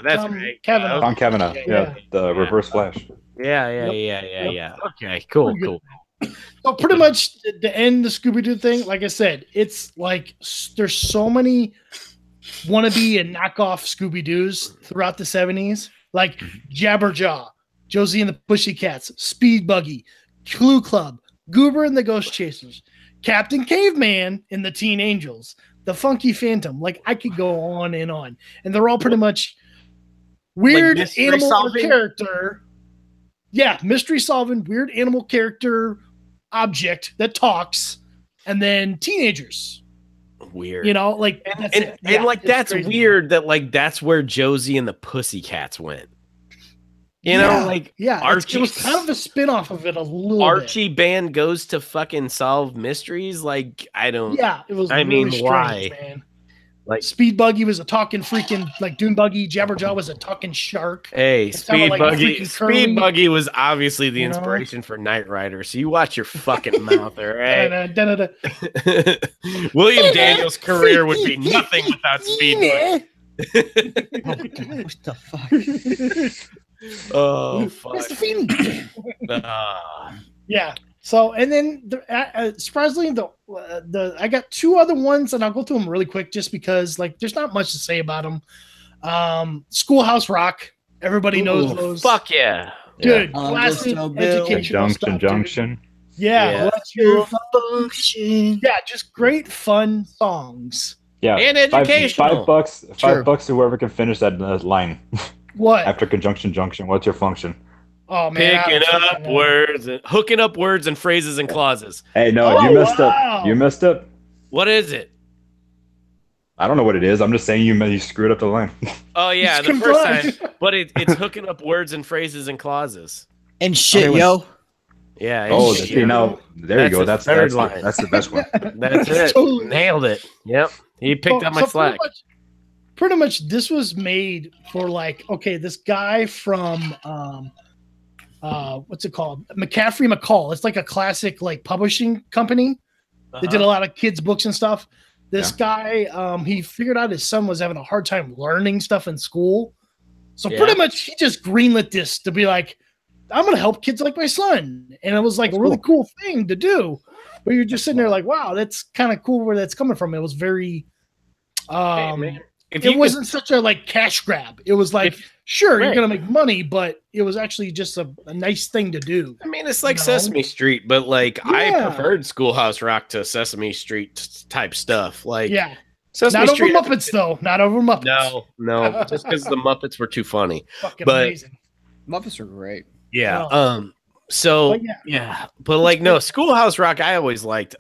That's right. Cavanaugh. Tom Cavanaugh. Yeah, the Reverse Flash. Yeah. Okay, cool. So pretty much to end the Scooby-Doo thing, like I said, it's like there's so many wannabe and knockoff Scooby-Doos throughout the 70s, like Jabberjaw, Josie and the Pussycats, Speed Buggy, Clue Club, Goober and the Ghost Chasers, Captain Caveman and the Teen Angels, the Funky Phantom. Like I could go on and on, and they're all pretty much weird animal or character. Yeah, mystery solving, weird animal character object that talks, and then teenagers. Weird. You know, like that's weird that like that's where Josie and the Pussycats went. You know, like Archie, it was kind of a spin-off of it a little Archie Band goes to fucking solve mysteries. Like, I don't. Yeah, it was. I mean, strange, why? Man. Like Speed Buggy was a talking freaking like Dune Buggy. Jabberjaw was a talking shark. Hey, Speed Buggy was obviously the inspiration for Knight Rider. So you watch your fucking mouth, all right? William Daniels' career would be nothing without Speed Buggy. What the fuck? Oh, fuck. Mr. Feeney. Yeah. So, and then surprisingly, I got two other ones, and I'll go through them really quick, just because like there's not much to say about them. Schoolhouse Rock, everybody knows those. Fuck yeah, good, classic educational stuff. Junction. Yeah, what's your function? Yeah, just great fun songs. Yeah, and educational. $5 to whoever can finish that line. What after conjunction junction? What's your function? Oh man, hooking up words and phrases and clauses. Hey, no, you messed up. You messed up. What is it? I don't know what it is. I'm just saying you screwed up the line. Oh yeah, the first time. But it's hooking up words and phrases and clauses. And shit, yo. Yeah. Oh, now there you go. That's the best one. That's it. Totally. Nailed it. Yep. He picked up my slack. Pretty much, this was made for like, okay, this guy from what's it called? McCaffrey McCall. It's like a classic like publishing company. They did a lot of kids' books and stuff. This guy, he figured out his son was having a hard time learning stuff in school. So pretty much he just greenlit this to be like, I'm going to help kids like my son. And it was like a really cool thing to do. But you're just sitting there like, wow, that's kind of cool where that's coming from. It was very, it wasn't such a like cash grab. It was like, you're going to make money, but it was actually just a nice thing to do. I mean, it's like Sesame Street, but like I preferred Schoolhouse Rock to Sesame Street type stuff. Like, Sesame not Street over Muppets though. Not over Muppets. No, just because the Muppets were too funny. Fucking amazing. Muppets are great. Yeah. So but like no, Schoolhouse Rock I always liked.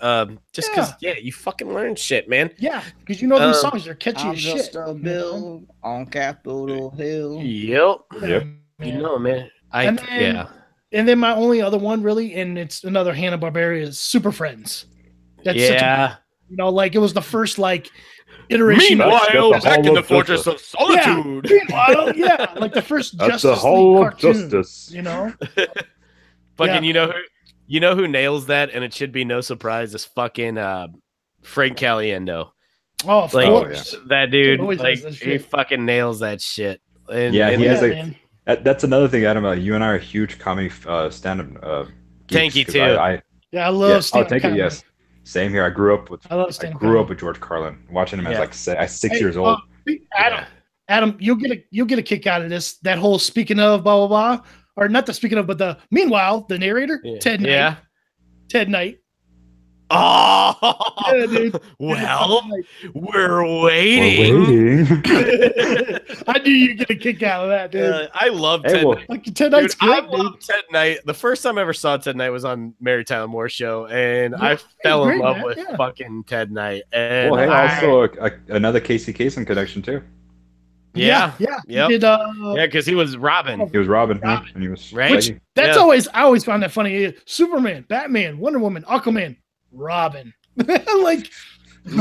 Just because you fucking learn shit, man. Yeah, because you know these songs are catchy as shit. Just a bill on Capitol Hill. Yep. You know, man. And then my only other one really, and it's another Hanna-Barbera, is Super Friends. That's like it was the first like iteration. Meanwhile, back in the Fortress of Solitude. Like the first That's Justice the whole League cartoon, Justice. You know. Fucking, you know who nails that, and it should be no surprise, is fucking Frank Caliendo. Oh, of course. That dude, like he fucking nails that shit. And, he has that's another thing, Adam. You and I are huge comedy stand-up. Tanky too. I love stand-up. Oh, Tanky, yes. Same here. I grew up with George Carlin, watching him at 6 years old. Adam, you'll get a kick out of this. That whole speaking of blah blah blah. Or not the speaking of, but the meanwhile, the narrator, Ted Knight. Yeah. Ted Knight. Oh, dude. Well, we're waiting. I knew you'd get a kick out of that, dude. I love Ted Knight. Like, Ted Knight's great, I love Ted Knight. The first time I ever saw Ted Knight was on Mary Tyler Moore show, and I fell in love with fucking Ted Knight. And also another Casey Kasem connection too. Yeah. He did, because he was Robin. He was Robin. And he was right. That's always I always found that funny. Superman, Batman, Wonder Woman, Aquaman, Robin. Like, I'm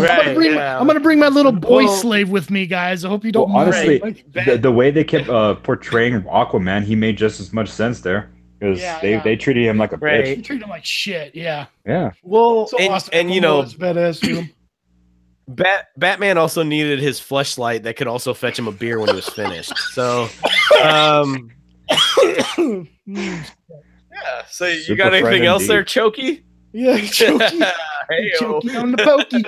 gonna bring my little boy slave with me, guys. I hope you don't. Honestly, the way they kept portraying Aquaman, he made just as much sense there because they treated him like a bitch. They treated him like shit. Yeah. Well, so and you know, it's badass to him. Batman also needed his fleshlight that could also fetch him a beer when he was finished. So, So you got anything else there, Chokey? Yeah, Chokey. Chokey on the pokey.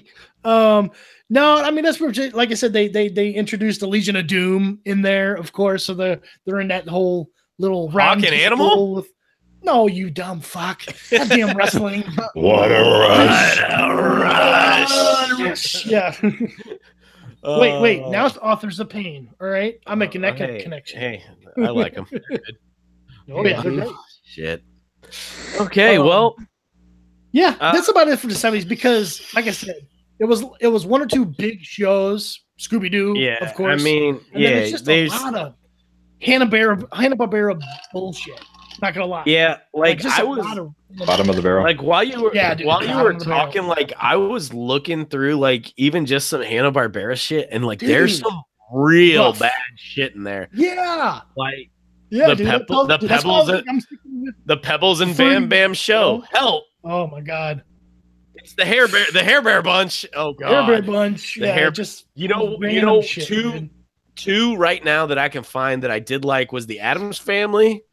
No, I mean that's where, like I said, they introduced the Legion of Doom in there, of course. So they're in that whole little round animal. No, you dumb fuck. Goddamn wrestling. What a rush. Yeah. Wait. Now it's Authors of Pain. All right, I'm making that connection. Hey, I like them. Oh yeah, they're great. Shit. Okay, well, yeah, that's about it for the 70s because, like I said, it was one or two big shows. Scooby Doo, of course. I mean, and then it's just a lot of Hanna-Barbera bullshit. Not gonna lie. Yeah, like I was bottom of the barrel. Like while you were talking, like I was looking through like even just some Hanna-Barbera shit, and like there's some real bad shit in there. Yeah, like the Pebbles and Bam Bam Show. Help! Oh my god. It's the Hair Bear Bunch. Oh god, Hair Bear Bunch. Just two right now that I can find that I did like was the Addams Family.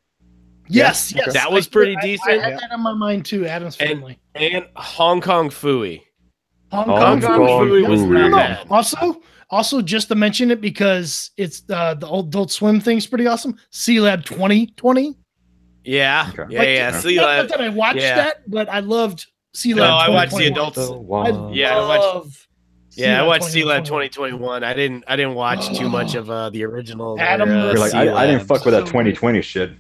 Yes, that was pretty decent. I had that on my mind too. Addams Family and Hong Kong Phooey. Hong Kong Phooey was not bad. Also, just to mention it because it's the old Adult Swim thing's pretty awesome. Sealab 2020. Yeah, okay. Sealab. Not that I watched that, but I loved Sealab. No, I watched the adults. I watched Sealab 2021. I didn't watch too much of the original. You're like, I didn't fuck with that 2020 shit.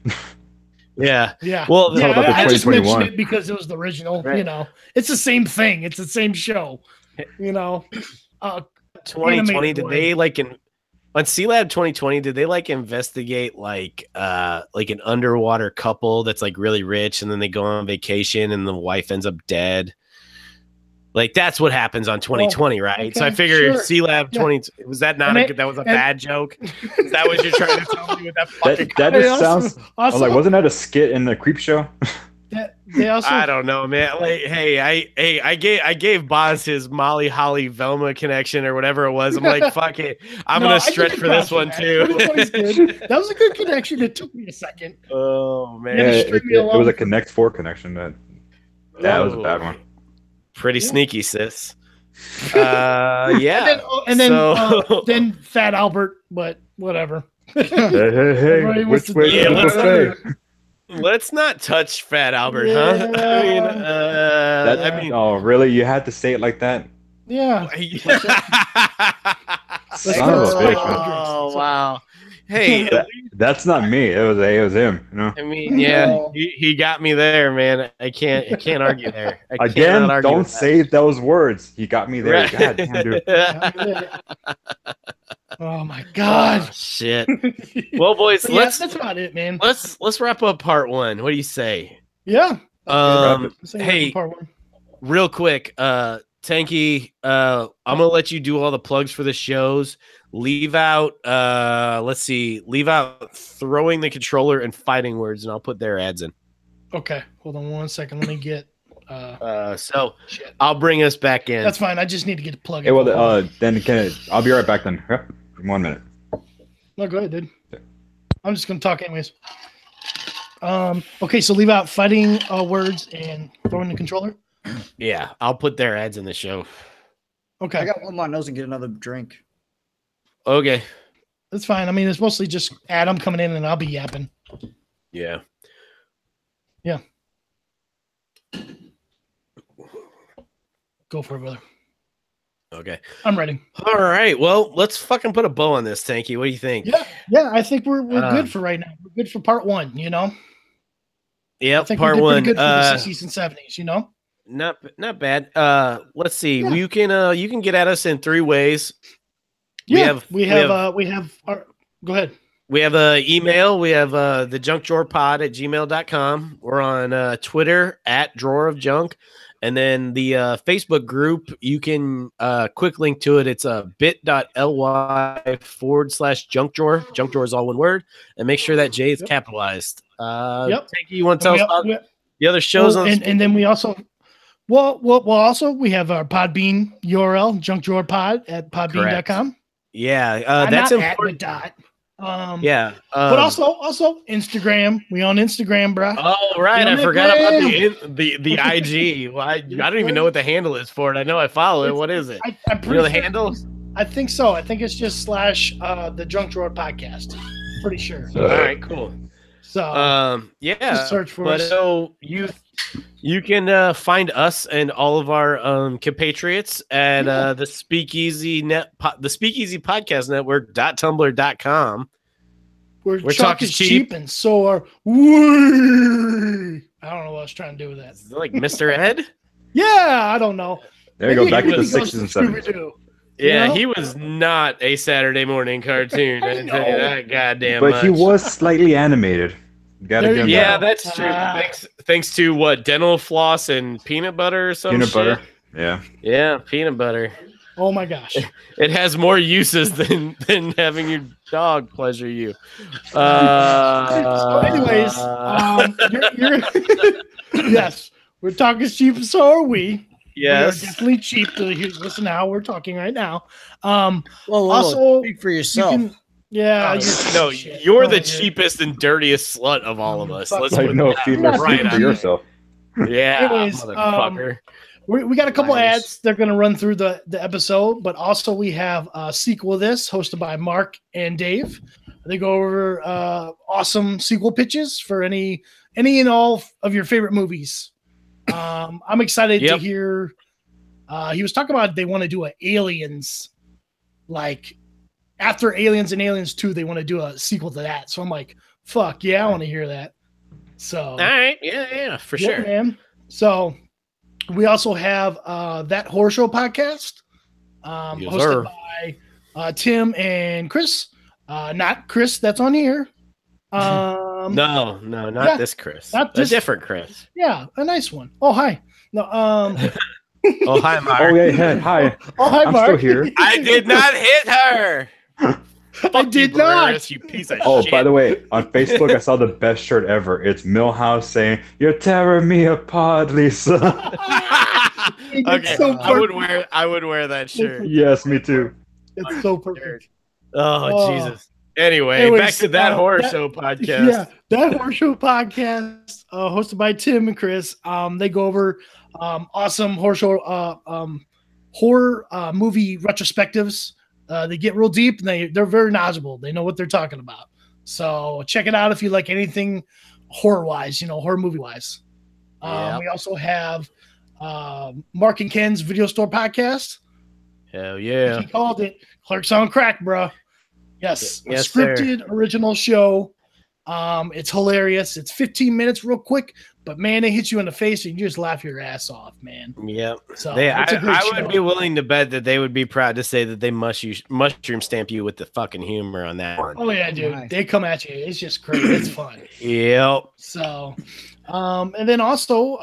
Yeah. Well, I just mentioned it because it was the original. Right. You know, it's the same thing. It's the same show. You know, 2020. Did they like on Sealab 2020? Did they like investigate like an underwater couple that's like really rich and then they go on vacation and the wife ends up dead? Like that's what happens on 2020, right? Okay, so I figured Sealab 20 was that not that was a bad joke? Is that what you're trying to tell me with that fucking? That just sounds. I was like, wasn't that a skit in the Creep Show? I don't know, man. Like, I gave Boz his Molly Holly Velma connection or whatever it was. I'm like, fuck it, I'm gonna stretch for this one too. That was a good connection. It took me a second. Oh man, it was a Connect 4 connection. That was a bad one. Pretty sneaky, sis. Yeah. And then Fat Albert, but whatever. Hey, which way? Let's not touch Fat Albert, huh? I mean, oh, really? You had to say it like that? Yeah. Son of a bitch, man. Oh, wow. Hey, that's not me. It was him. You know. I mean, yeah, he got me there, man. I can't argue there. Again, don't say those words. He got me there. Right. God damn, dude. Oh my god. Oh, shit. Well, boys, that's about it, man. Let's wrap up part 1. What do you say? Yeah. Hey, part 1. Real quick, Tanky, I'm gonna let you do all the plugs for the shows. Leave out throwing the controller and fighting words, and I'll put their ads in. Okay, hold on 1 second. Let me get so I'll bring us back in. That's fine. I just need to get the plug in. Hey, well, then I'll be right back then. 1 minute. No, go ahead, dude. I'm just gonna talk anyways. Okay, so leave out fighting words and throwing the controller. Yeah, I'll put their ads in the show. Okay, I got to blow my nose and get another drink. Okay, that's fine. I mean, it's mostly just Adam coming in and I'll be yapping. Yeah. Go for it, brother. Okay, I'm ready. All right. Well, let's fucking put a bow on this, Tanky. What do you think? Yeah. I think we're good for right now. We're good for part 1. You know. Yeah, part 1. Good for the 60s and 70s. You know. Not bad. Let's see. Yeah. You can get at us in 3 ways. Yeah, we have our, go ahead. We have an email. We have the junkdrawerpod@gmail.com. We're on Twitter @drawerofjunk. And then the Facebook group, you can quick link to it. It's bit.ly/junkdrawer. Junkdrawer is all one word. And make sure that J is capitalized. Tanky, you want to tell us about the other shows? And then we also... Well, we have our Podbean URL, junkdrawerpod@podbean.com. Yeah, that's important. But also Instagram. We on Instagram, bro. Oh, right. I forgot about the IG. Well, I don't even know what the handle is for it. I know I follow it. What is it? I'm pretty the handle? I think so. I think it's just / the Junk Drawer Podcast. Pretty sure. All right, cool. So yeah, just search for us. So you can find us and all of our compatriots at the Speakeasy Podcast Network.tumblr.com. We're talking cheap, and so are we. I don't know what I was trying to do with that. Is it like Mr. Ed? Yeah, I don't know. There you go, back to the 60s and 70s. Yeah, he was not a Saturday morning cartoon. I tell you that goddamn but much. He was slightly animated. Yeah, that's true. Thanks to what, dental floss and peanut butter or something. Peanut butter. Yeah. Yeah, peanut butter. Oh my gosh. It has more uses than having your dog pleasure you. So anyways, yes, we're talking cheap, so are we. Yes. We are definitely cheap. Listen to how we're talking right now. Also, speak for yourself. You're the cheapest and dirtiest slut of all of us. Let's put right for yourself. Yeah, anyways, motherfucker. We got a couple ads. They're going to run through the episode, but also we have a sequel of this hosted by Mark and Dave. They go over awesome sequel pitches for any and all of your favorite movies. I'm excited to hear. He was talking about they want to do an Aliens, like after Aliens and Aliens 2, they want to do a sequel to that. So I'm like, fuck yeah, I want to hear that. So all right, yeah, for sure, man. So we also have That Horror Show podcast, hosted by Tim and Chris. Not Chris that's on here. No, not this Chris. Not this, a different Chris. Yeah, a nice one. Oh, hi. No, oh, hi, Mark. Oh, yeah, hi. Oh, hi, Mark. I'm still here. I did not hit her. I did not. You piece of shit. By the way, on Facebook, I saw the best shirt ever. It's Millhouse saying, "You're tearing me apart, Lisa." Okay, so I would wear that shirt. Yes, me too. It's so perfect. Oh, Jesus. Anyways, back to That Horror Show podcast. Yeah, That Horror Show podcast, hosted by Tim and Chris. They go over awesome horror show, horror movie retrospectives. They get real deep, and they're very knowledgeable. They know what they're talking about. So check it out if you like anything horror-wise, horror movie-wise. We also have Mark and Ken's Video Store podcast. Hell yeah. He called it Clerks on Crack, bro. Yes, yes, a scripted original show. It's hilarious. It's 15 minutes real quick, but man, they hit you in the face and you just laugh your ass off, man. Yep. So I would be willing to bet that they would be proud to say that they mushroom stamp you with the fucking humor on that one. Oh yeah, dude. Nice. They come at you. It's just crazy. It's fun. Yep. So, and then also,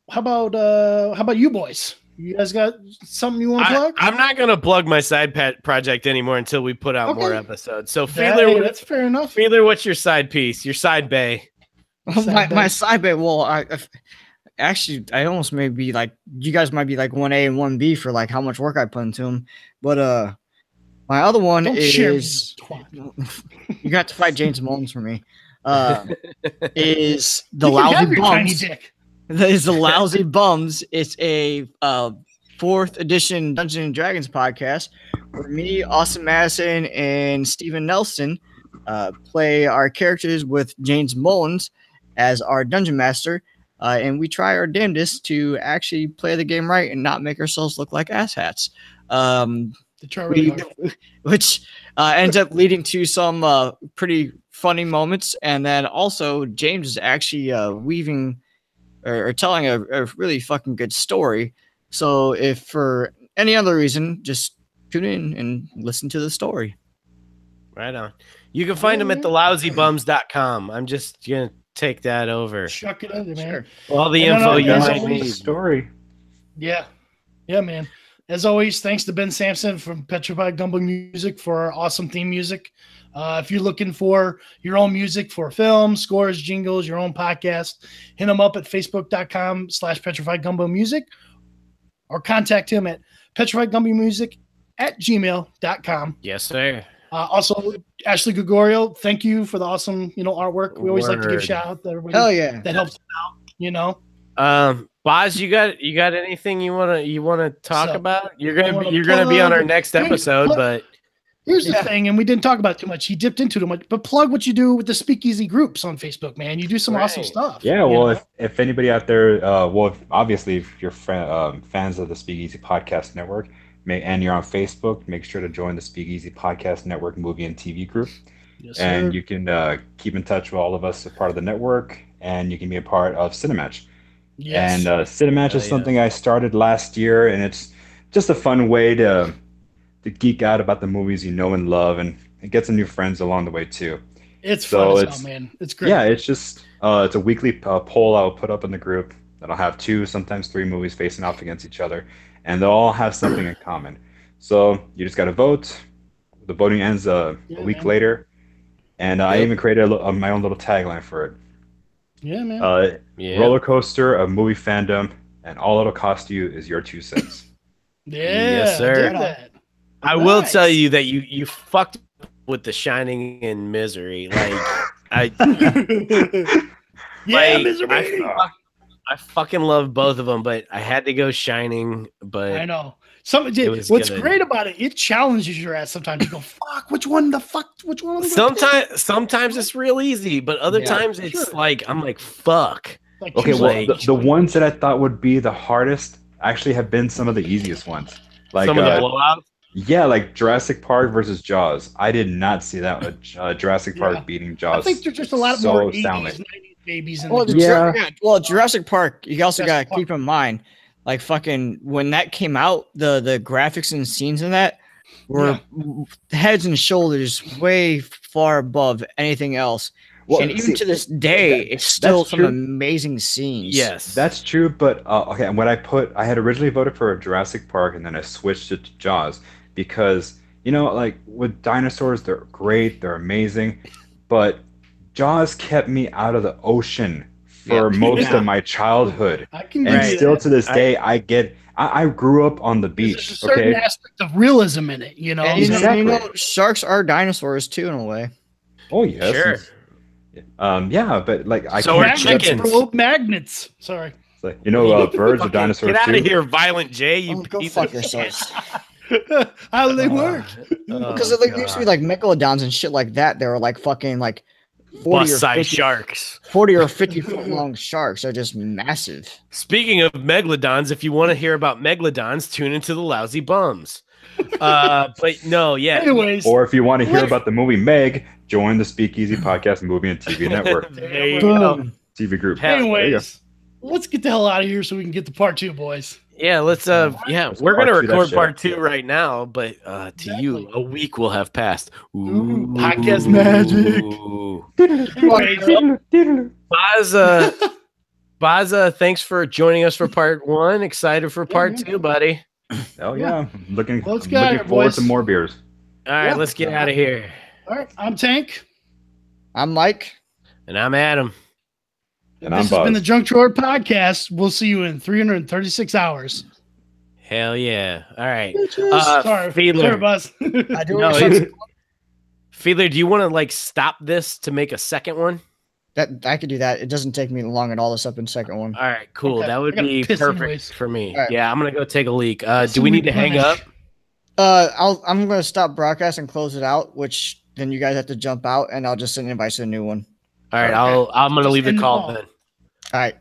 how about you boys? You guys got something you want to plug? I'm not going to plug my side project anymore until we put out more episodes. So, Feeler, that's fair enough. Feeler, what's your side piece? Your side bay? My side bay. Well, I almost may be like, you guys might be like 1A and 1B for like how much work I put into them. But my other one is you got to fight James Mullins for me. Is the Lousy Bums. Is the Lousy Bums. It's a 4th edition Dungeons and Dragons podcast where me, Austin Madison, and Steven Nelson play our characters with James Mullins as our dungeon master, and we try our damnedest to actually play the game right and not make ourselves look like asshats. Which ends up leading to some pretty funny moments, and then also James is actually weaving or telling a really fucking good story. So if for any other reason, just tune in and listen to the story. Right on. You can find them at thelousybums.com. I'm just going to take that over. Chuck it under, man. Sure. All the info you might need. Story. Yeah. Yeah, man. As always, thanks to Ben Sampson from Petrified Gumbo Music for our awesome theme music. If you're looking for your own music for films, scores, jingles, your own podcast, hit him up at facebook.com/Petrified Gumbo Music or contact him at petrifiedgumbomusic@gmail.com. Yes, sir. Also, Ashley Gregorio, thank you for the awesome, artwork. We always like to give shout out to everybody. Hell yeah. That helps out, Boz, you got anything you wanna talk about? You're gonna be on our next episode, but Here's the thing, and we didn't talk about it too much. He dipped into too much, but plug what you do with the Speakeasy groups on Facebook, man. You do some awesome stuff. Yeah, well, if anybody out there, obviously, if you're fans of the Speakeasy Podcast Network, and you're on Facebook, make sure to join the Speakeasy Podcast Network movie and TV group. Yes, and you can keep in touch with all of us as part of the network, and you can be a part of Cinematch. Yes. And Cinematch is something I started last year, and it's just a fun way to geek out about the movies you know and love, and get some new friends along the way too. It's fun as hell, man. It's great. Yeah, it's just it's a weekly poll I'll put up in the group that'll have 2, sometimes 3 movies facing off against each other, and they'll all have something in common. So you just got to vote. The voting ends a week later, and I even created my own little tagline for it. Yeah, man. Roller coaster of movie fandom, and all it'll cost you is your 2 cents. Yes, sir. I will tell you that you fucked with The Shining and Misery. Like Misery. I fucking love both of them, but I had to go Shining. But I know what's great about it. It challenges your ass. Sometimes you go, "Fuck, which one? Which one?" Sometimes it's real easy, but other times it's like I'm like, "Fuck." Like, okay, well, the ones that I thought would be the hardest actually have been some of the easiest ones. Like some of the blowouts. Yeah, like Jurassic Park versus Jaws. I did not see that Jurassic Park beating Jaws. I think there's just a lot more 80s, 90s babies in well, Jurassic Park, you also got to keep in mind, like fucking when that came out, the graphics and scenes in that were heads and shoulders way far above anything else. Well, and even to this day, it's still some amazing scenes. Yes, that's true. But okay, and I had originally voted for Jurassic Park, and then I switched it to Jaws because like with dinosaurs, they're great, they're amazing, but Jaws kept me out of the ocean for most of my childhood, and still to this day, I grew up on the beach. There's a certain aspect of realism in it, And exactly. Sharks are dinosaurs too, in a way. Oh yes. Sure. But like I can't chickens. Magnets. Sorry. Like, birds are dinosaurs. Get out of here, Violent J. You go fuck yourselves. How do they work? Because it used to be like megalodons and shit like that. They were like fucking like 40 or 50 sharks. 40 or 50 foot long sharks are just massive. Speaking of megalodons, if you want to hear about megalodons, tune into the Lousy Bums. But no, yeah. Anyways, or if you want to hear about the movie Meg, join the Speakeasy Podcast Movie and TV Network. There you go. TV group. Anyways, let's get the hell out of here so we can get to part 2, boys. Yeah, let's we're gonna record part 2 right now, but to you, a week will have passed. Ooh, podcast magic. Baza, thanks for joining us for part 1. Excited for part 2, buddy. Oh yeah, looking forward to more beers. All right, let's get out of here. All right, I'm Tank. I'm Mike. And I'm Adam. And this has been the Junk Drawer Podcast. We'll see you in 336 hours. Hell yeah. All right. Sorry, Fiedler. Buzz. Fiedler, do you want to stop this to make a second one? That I could do that. It doesn't take me long at all to set up in the second one. All right, cool. Okay. That would be perfect for me. Right. Yeah, I'm gonna go take a leak. Do we need to hang up? I'm gonna stop broadcast and close it out, which then you guys have to jump out, and I'll just send an invite to a new one. All right, I'm gonna leave the call then. All right.